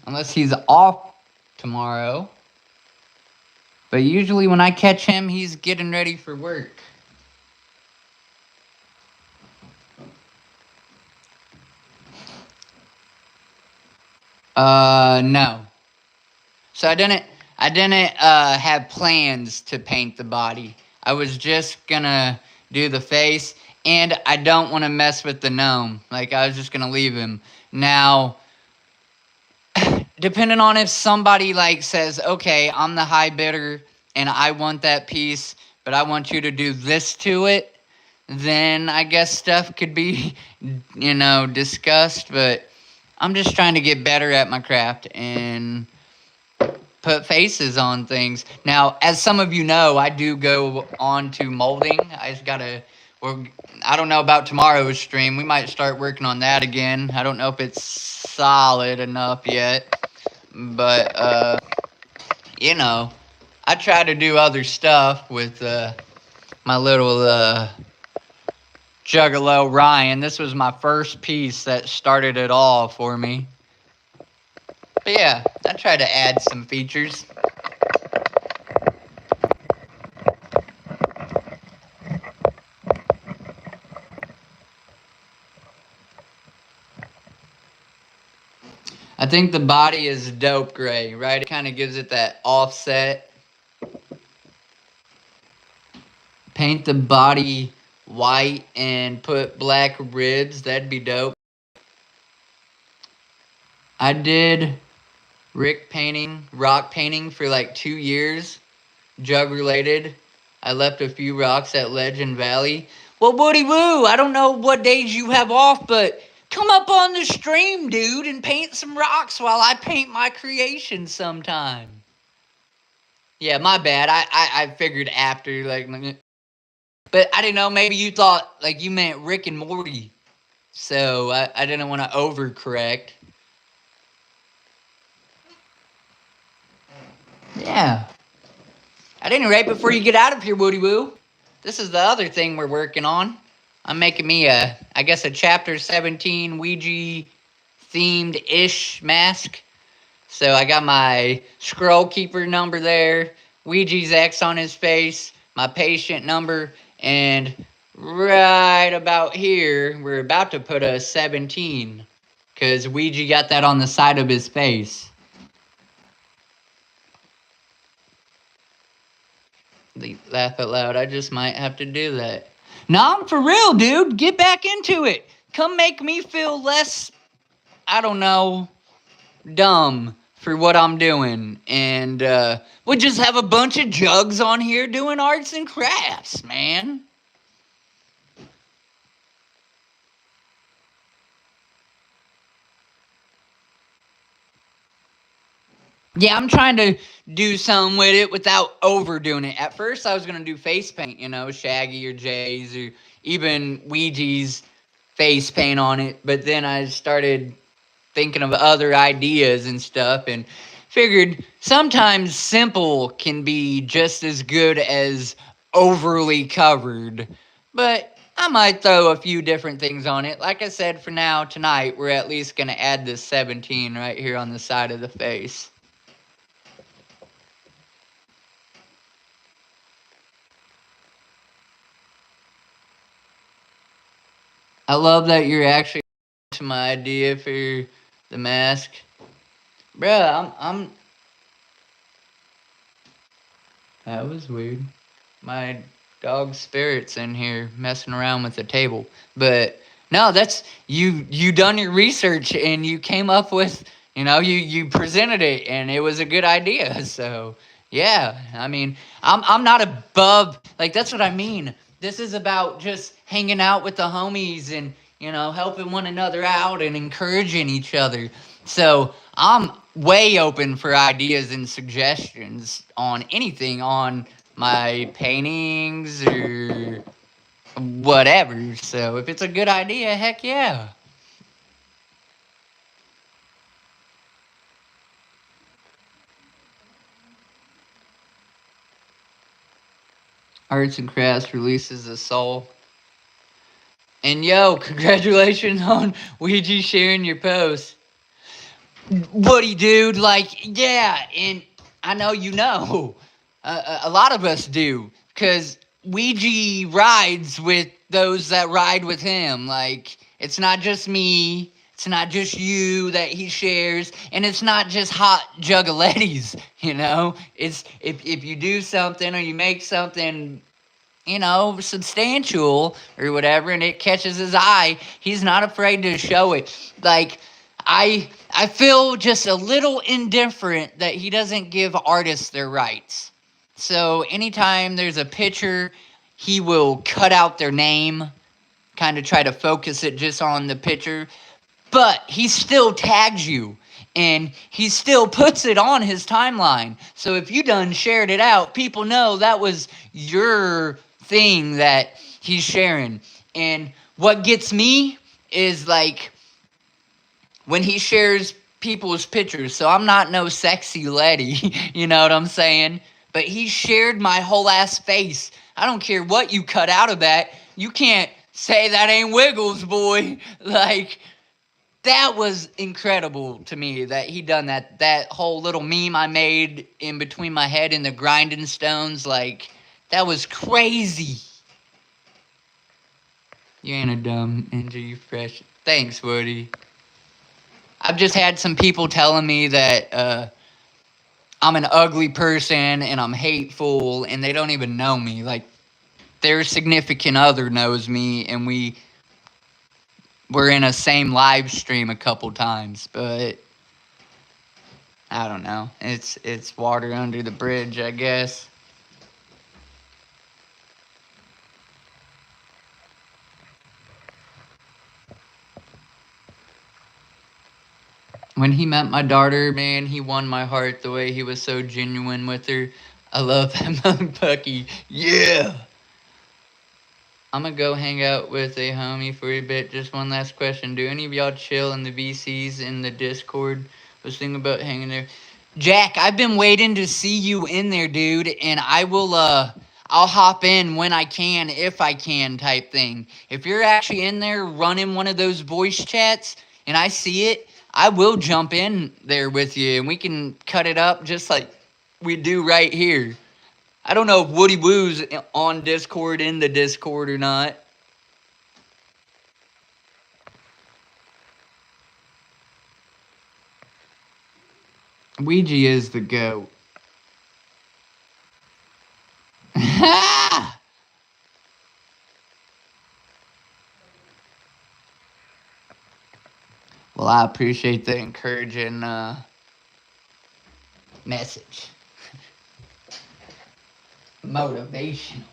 Unless he's off tomorrow. But usually when I catch him, he's getting ready for work. No. So I didn't have plans to paint the body. I was just gonna do the face, and I don't want to mess with the gnome. Like, I was just gonna leave him. Now, depending on if somebody like says, okay, I'm the high bidder and I want that piece, but I want you to do this to it, then I guess stuff could be, discussed. But I'm just trying to get better at my craft and put faces on things. Now, as some of you know, I do go on to molding. I just gotta. I don't know about tomorrow's stream. We might start working on that again. I don't know if it's solid enough yet, but I try to do other stuff with my little Juggalo Ryan. This was my first piece that started it all for me. But yeah, I try to add some features. I think the body is dope gray, right? It kind of gives it that offset. Paint the body white and put black ribs. That'd be dope. I did rock painting for like 2 years, jug related. I left a few rocks at Legend Valley. Well, Woody Woo, I don't know what days you have off, but come up on the stream, dude, and paint some rocks while I paint my creation sometime. Yeah, my bad. I figured after, like, but I didn't know, maybe you thought, like, you meant Rick and Morty. So I didn't want to overcorrect. Yeah. At any rate, before you get out of here, Woody Woo, this is the other thing we're working on. I'm making me a chapter 17 Ouija themed-ish mask. So I got my scroll keeper number there, Ouija's X on his face, my patient number, and right about here, we're about to put a 17, because Ouija got that on the side of his face. Laugh out loud, I just might have to do that. No, I'm for real, dude. Get back into it. Come make me feel less, I don't know, dumb for what I'm doing. And we'll just have a bunch of jugs on here doing arts and crafts, man. Yeah, I'm trying to do something with it without overdoing it. At first, I was going to do face paint, Shaggy or Jay's or even Ouija's face paint on it. But then I started thinking of other ideas and stuff and figured sometimes simple can be just as good as overly covered. But I might throw a few different things on it. Like I said, for now, tonight, we're at least going to add this 17 right here on the side of the face. I love that you're actually to my idea for the mask. Bruh, I'm that was weird. My dog Spirit's in here messing around with the table. But no, that's you done your research and you came up with, you presented it and it was a good idea. So yeah, I mean, I'm not above, like, that's what I mean. This is about just hanging out with the homies and, helping one another out and encouraging each other. So I'm way open for ideas and suggestions on anything on my paintings or whatever. So if it's a good idea, heck yeah. Arts and Crafts releases a soul. And yo, congratulations on Ouija sharing your post. Woody, dude, like, yeah, and I know a lot of us do, because Ouija rides with those that ride with him. Like, it's not just me, it's not just you that he shares, and it's not just hot juggalettes, It's if you do something or you make something, substantial or whatever, and it catches his eye, he's not afraid to show it. Like, I feel just a little indifferent that he doesn't give artists their rights. So anytime there's a picture, he will cut out their name, kind of try to focus it just on the picture. But he still tags you, and he still puts it on his timeline. So if you done shared it out, people know that was your thing that he's sharing. And what gets me is like when he shares people's pictures. So I'm not no sexy lady, you know what I'm saying? But he shared my whole ass face. I don't care what you cut out of that. You can't say that ain't Wiggles, boy. Like, that was incredible to me that he done that. That whole little meme I made in between my head and the grinding stones, like, that was crazy. You ain't a dumb ninja, you fresh. Thanks, Woody. I've just had some people telling me that I'm an ugly person and I'm hateful, and they don't even know me. Like, their significant other knows me, and we're in a same live stream a couple times, but I don't know. It's water under the bridge, I guess. When he met my daughter, man, he won my heart the way he was so genuine with her. I love him, Pucky. Yeah. I'm gonna go hang out with a homie for a bit. Just one last question. Do any of y'all chill in the VCs in the Discord? Was thinking about hanging there. Jack, I've been waiting to see you in there, dude, and I'll hop in when I can, if I can, type thing. If you're actually in there running one of those voice chats and I see it, I will jump in there with you and we can cut it up just like we do right here. I don't know if Woody Woo's on Discord, in the Discord or not. Ouija is the goat. Well, I appreciate the encouraging message. Motivational.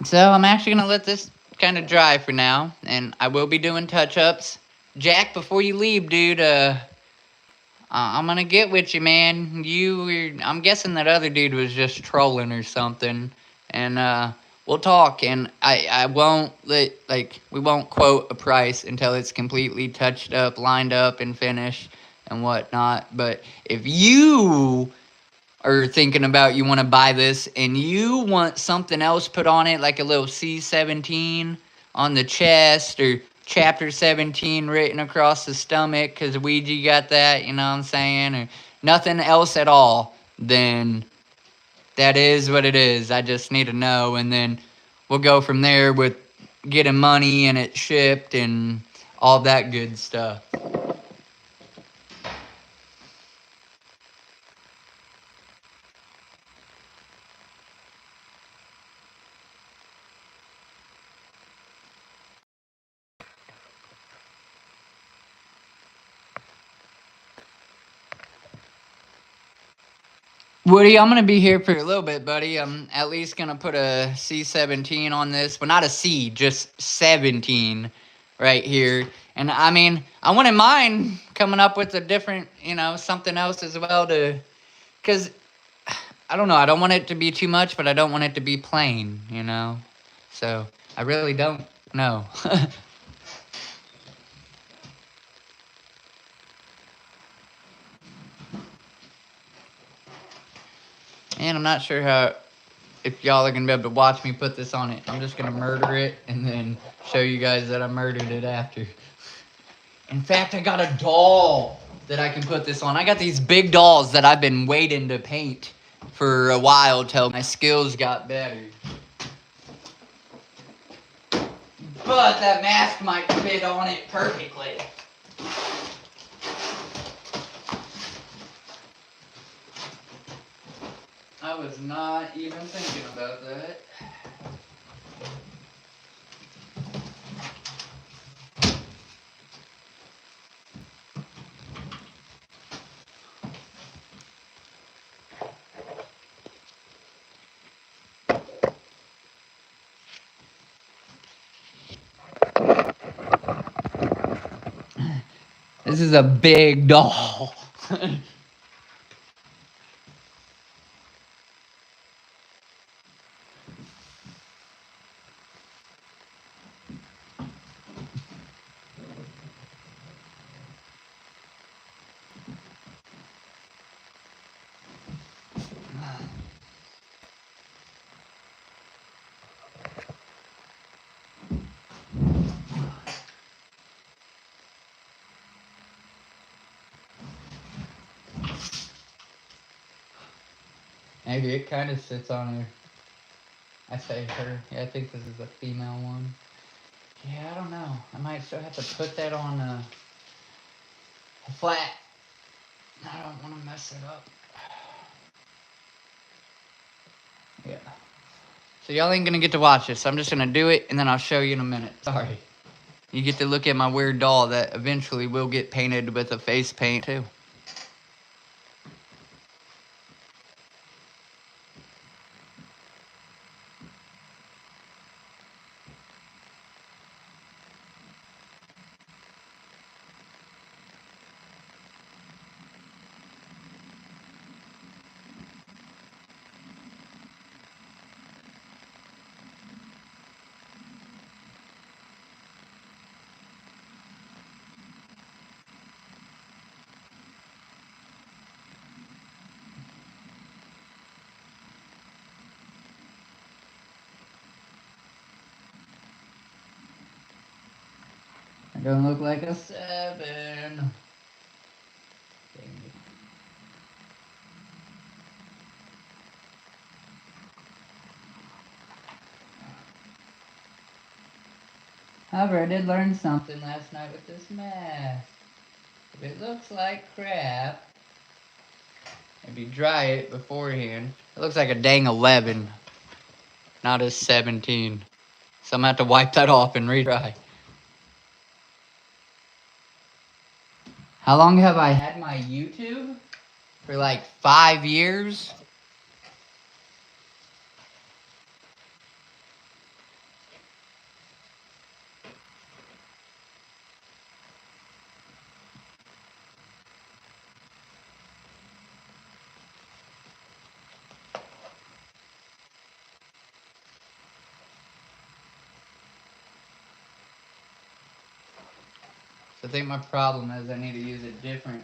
So I'm actually gonna let this kind of dry for now, and I will be doing touch-ups. Jack, before you leave, dude, I'm gonna get with you, man. I'm guessing that other dude was just trolling or something, and we'll talk. And I won't we won't quote a price until it's completely touched up, lined up, and finished and whatnot. But if you are thinking about you want to buy this and you want something else put on it, like a little C17 on the chest or chapter 17 written across the stomach because Ouija got that, you know what I'm saying, or nothing else at all, then that is what it is. I just need to know, and then we'll go from there with getting money and it shipped and all that good stuff. Woody, I'm going to be here for a little bit, buddy. I'm at least going to put a C17 on this. Well, not a C, just 17 right here. And I mean, I wouldn't mind coming up with a different, something else as well to, because I don't know. I don't want it to be too much, but I don't want it to be plain, So I really don't know. And I'm not sure if y'all are going to be able to watch me put this on it. I'm just going to murder it and then show you guys that I murdered it after. In fact, I got a doll that I can put this on. I got these big dolls that I've been waiting to paint for a while till my skills got better. But that mask might fit on it perfectly. I was not even thinking about that. This is a big doll. Maybe it kind of sits on her. I say her. Yeah, I think this is a female one. Yeah, I don't know. I might still have to put that on a flat. I don't want to mess it up. Yeah. So y'all ain't gonna get to watch this. I'm just gonna do it and then I'll show you in a minute. Sorry. You get to look at my weird doll that eventually will get painted with a face paint too. I don't look like a 7. Dang it. However, I did learn something last night with this mask. If it looks like crap, maybe dry it beforehand. It looks like a dang 11, not a 17. So I'm gonna have to wipe that off and retry. How long have I had my YouTube? For like 5 years? So I think my problem is I need to use a different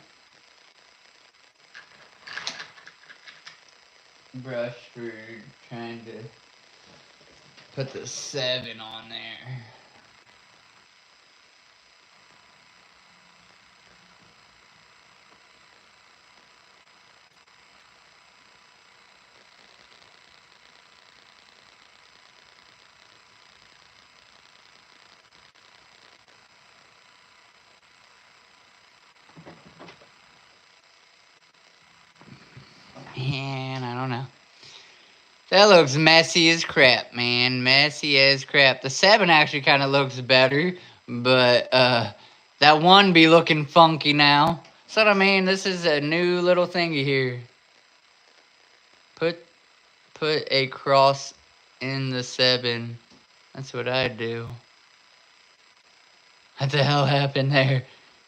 brush for trying to put the 7 on there. Man, I don't know. That looks messy as crap, man. Messy as crap. The 7 actually kind of looks better, but that 1 be looking funky now. That's what I mean. This is a new little thingy here. Put a cross in the 7. That's what I do. What the hell happened there?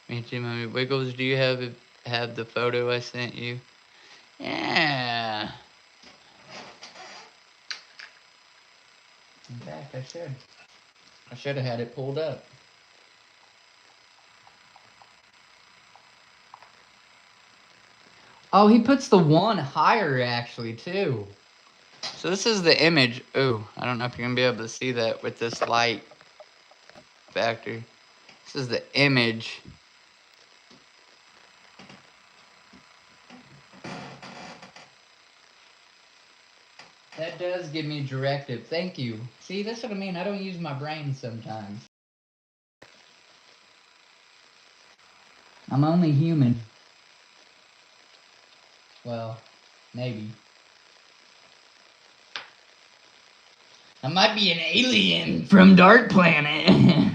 Me too, Mommy. Wiggles, do you have the photo I sent you? Yeah. In fact, I should. I should have had it pulled up. Oh, he puts the 1 higher actually too. So this is the image. Ooh, I don't know if you're gonna be able to see that with this light factor. This is the image. That does give me directive. Thank you. See, that's what I mean. I don't use my brain sometimes. I'm only human. Well, maybe. I might be an alien from Dark Planet.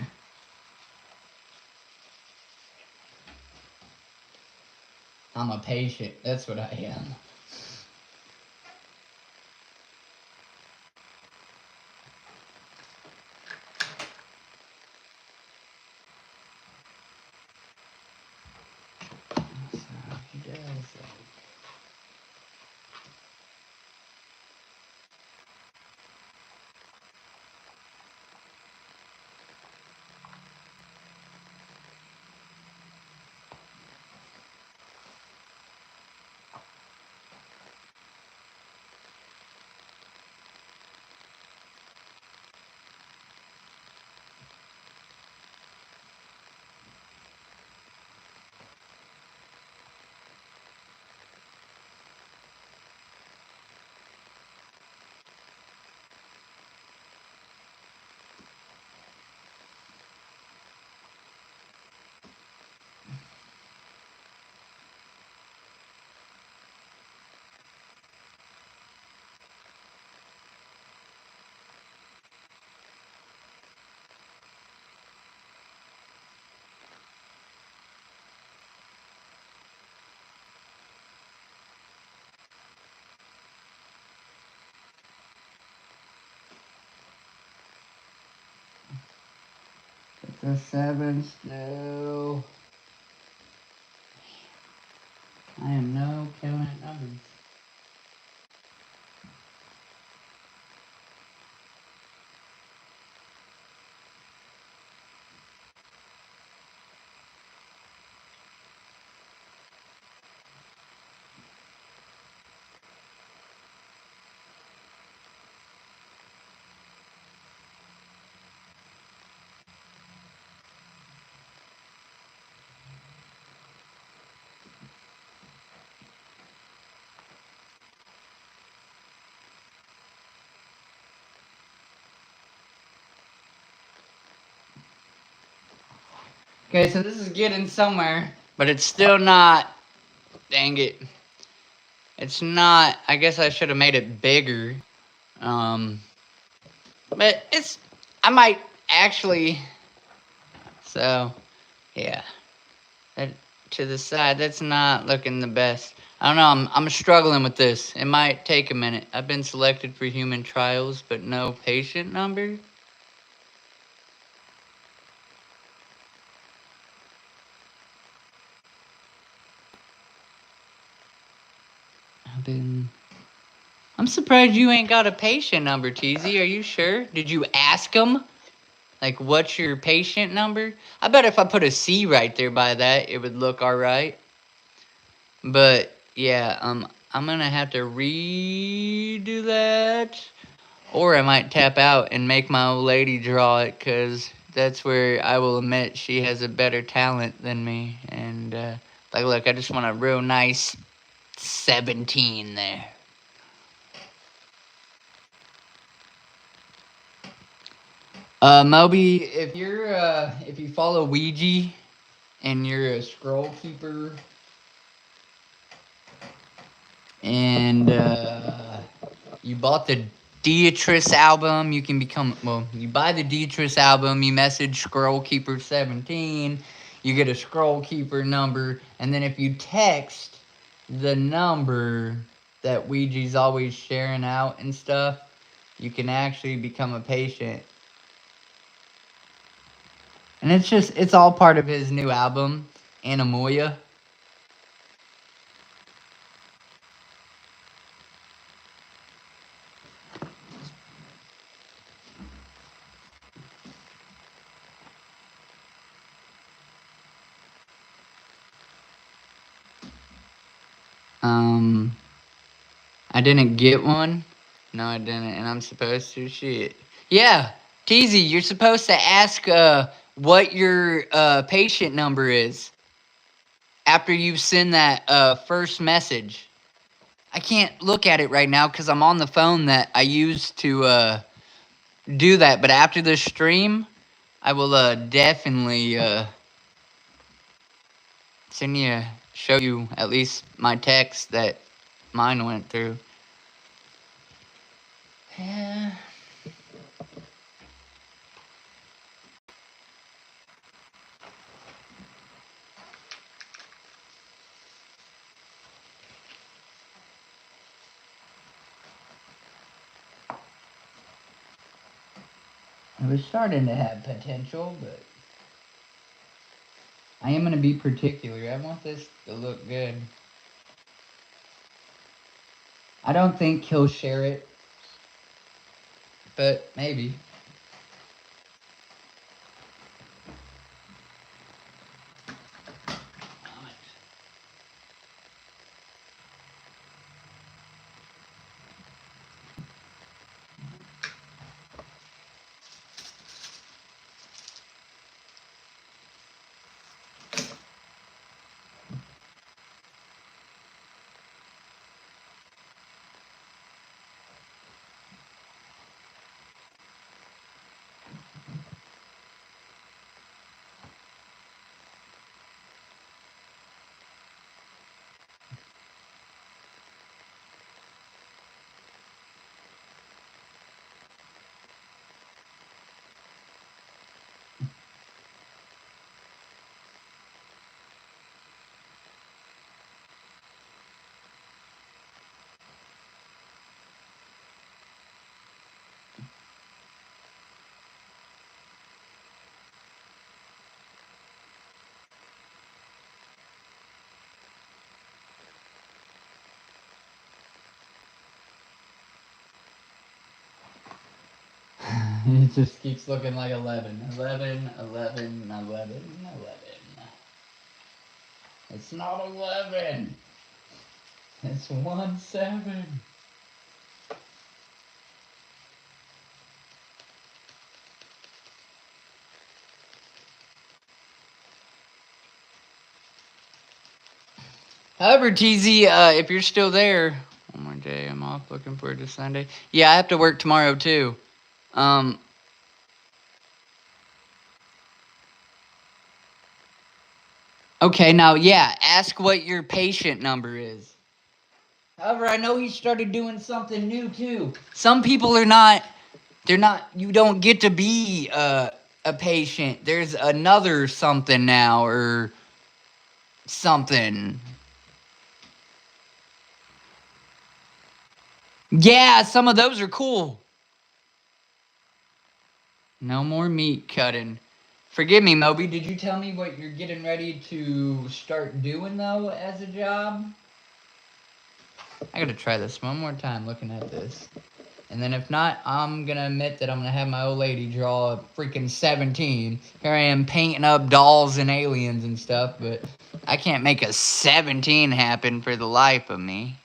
I'm a patient. That's what I am. The 7 still. I am no killing at numbers. Okay, so this is getting somewhere, but it's still not. Dang it. It's not. I guess I should have made it bigger. But it's. I might actually. So, yeah. That, to the side, that's not looking the best. I don't know. I'm struggling with this. It might take a minute. I've been selected for human trials, but no patient number. I'm surprised you ain't got a patient number, TZ. Are you sure? Did you ask them? Like, what's your patient number? I bet if I put a C right there by that, it would look alright. But, yeah, I'm gonna have to redo that. Or I might tap out and make my old lady draw it, because that's where I will admit she has a better talent than me. And, like, look, I just want a real nice 17 there. Moby, if you follow Ouija and you're a scroll keeper and you bought the Beatrice album, you can become, well, you buy the Beatrice album, you message Scroll Keeper 17, you get a Scroll Keeper number, and then if you text the number that Ouija's always sharing out and stuff, you can actually become a patient. And it's all part of his new album, Anamoya. I didn't get one. No, I didn't, and I'm supposed to. Shit. Yeah, Teasy, you're supposed to ask what your patient number is after you send that first message. I can't look at it right now because I'm on the phone that I used to do that. But after the stream, I will definitely show you at least my text that mine went through. Yeah. It was starting to have potential, but I am going to be particular. I want this to look good. I don't think he'll share it, but maybe. It just keeps looking like 11. 11, 11, 11, 11. It's not 11. It's 1 7. However, TZ, if you're still there, one more day, I'm off. Looking forward to Sunday. Yeah, I have to work tomorrow too. Okay, now, yeah, ask what your patient number is. However, I know he started doing something new too. Some people are not. They're not. You don't get to be a patient. There's another something now or something. Yeah, some of those are cool. No more meat cutting. Forgive me, Moby. Did you tell me what you're getting ready to start doing though as a job? I gotta try this one more time looking at this. And then if not, I'm gonna admit that I'm gonna have my old lady draw a freaking 17. Here I am painting up dolls and aliens and stuff, but I can't make a 17 happen for the life of me.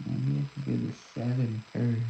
Maybe I should do the 7 first.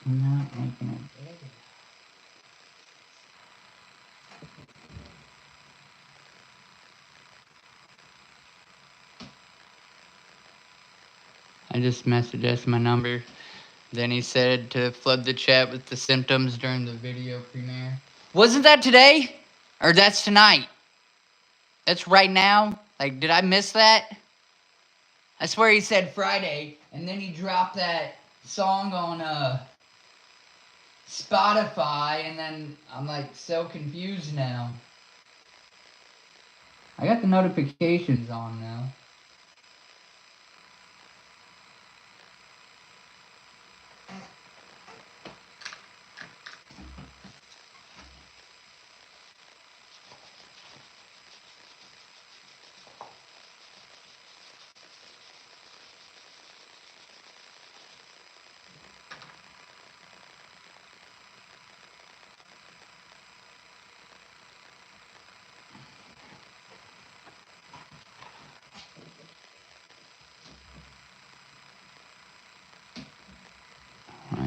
I'm not making it bigger. I just messaged us my number. Then he said to flood the chat with the symptoms during the video premiere. Wasn't that today? Or that's tonight? That's right now? Like, did I miss that? I swear he said Friday, and then he dropped that song on Spotify, and then I'm like so confused now. I got the notifications on now.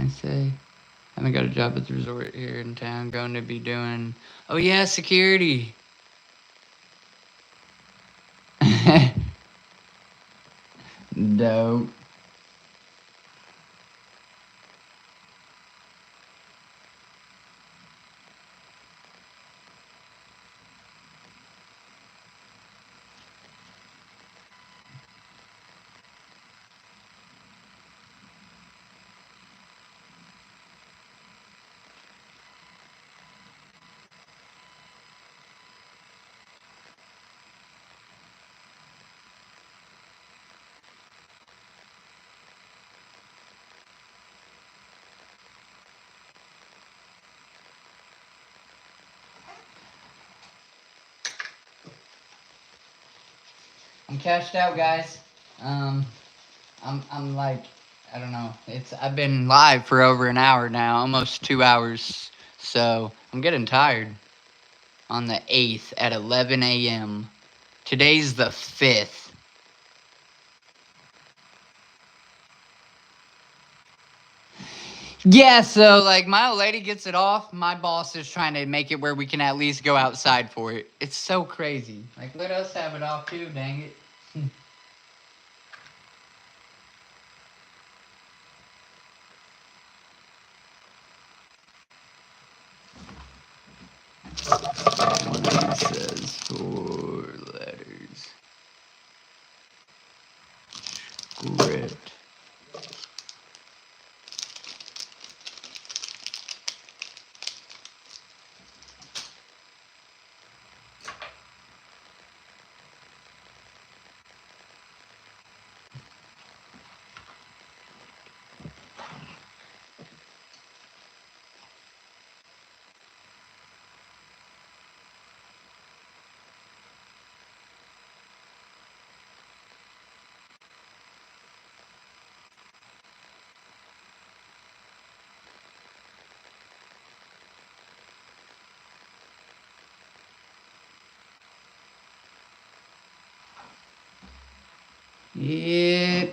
I say? I haven't got a job at the resort here in town. Going to be doing. Oh yeah, security. Dope. I'm cashed out, guys. Um, I'm like, I don't know. I've been live for over an hour now, almost 2 hours. So I'm getting tired. On the 8th at 11 a.m. Today's the 5th. Yeah, so like my old lady gets it off. My boss is trying to make it where we can at least go outside for it. It's so crazy. Like, let us have it off too, dang it. It says 4 letters. Script. Yep.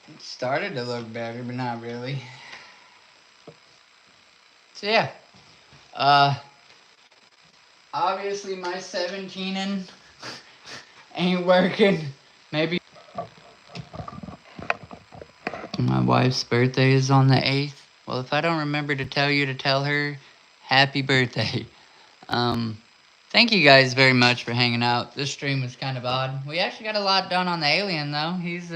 It started to look better, but not really. So yeah. Uh Obviously my 17ing ain't working. Maybe my wife's birthday is on the 8th. Well, if I don't remember to tell you to tell her happy birthday. Um, Thank you guys very much for hanging out. This stream was kind of odd. We actually got a lot done on the alien though. He's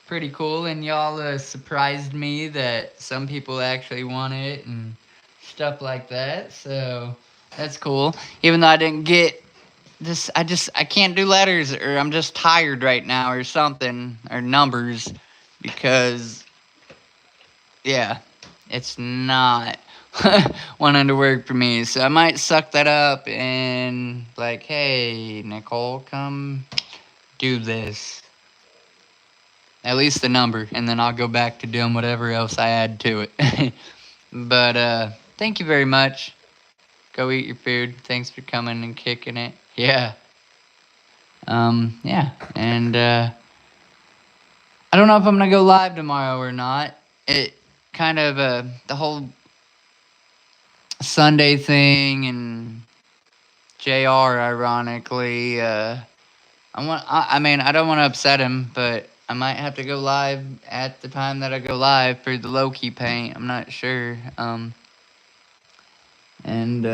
pretty cool, and y'all surprised me that some people actually want it and stuff like that. So that's cool. Even though I didn't get this, I can't do letters, or I'm just tired right now, or something, or numbers, because yeah, it's not wanting to work for me. So I might suck that up and like, hey, Nicole, come do this. At least the number, and then I'll go back to doing whatever else I add to it. But thank you very much. Go eat your food. Thanks for coming and kicking it. Yeah. Yeah. And I don't know if I'm gonna go live tomorrow or not. It kind of the whole Sunday thing and JR, ironically, I mean, I don't want to upset him, but I might have to go live at the time that I go live for the low-key paint. I'm not sure. And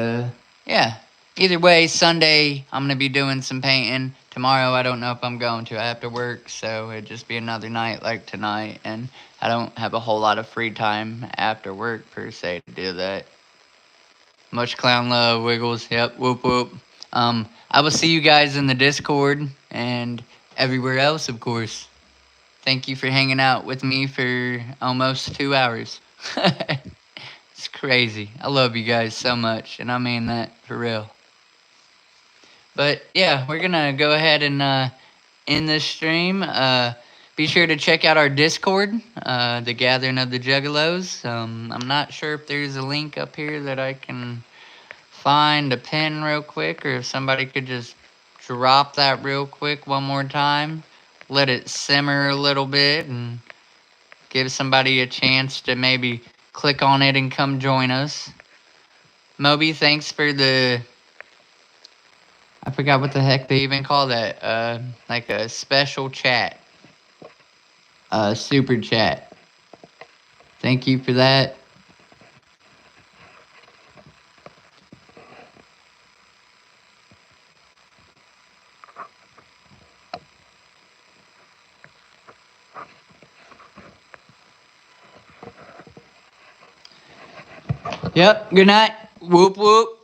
yeah. Either way, Sunday I'm gonna be doing some painting. Tomorrow I don't know if I'm going to. I have to work, so it'd just be another night like tonight, and I don't have a whole lot of free time after work per se to do that. Much clown love, Wiggles. Yep, whoop whoop. I will see you guys in the Discord and everywhere else, of course. Thank you for hanging out with me for almost 2 hours. It's crazy. I love you guys so much, and I mean that for real. But yeah, we're gonna go ahead and end this stream. Be sure to check out our Discord, the Gathering of the Juggalos. I'm not sure if there's a link up here that I can find a pin real quick, or if somebody could just drop that real quick one more time. Let it simmer a little bit and give somebody a chance to maybe click on it and come join us. Moby, thanks for the... I forgot what the heck they even call that. Like a special chat. Super chat. Thank you for that. Yep, good night. Whoop whoop.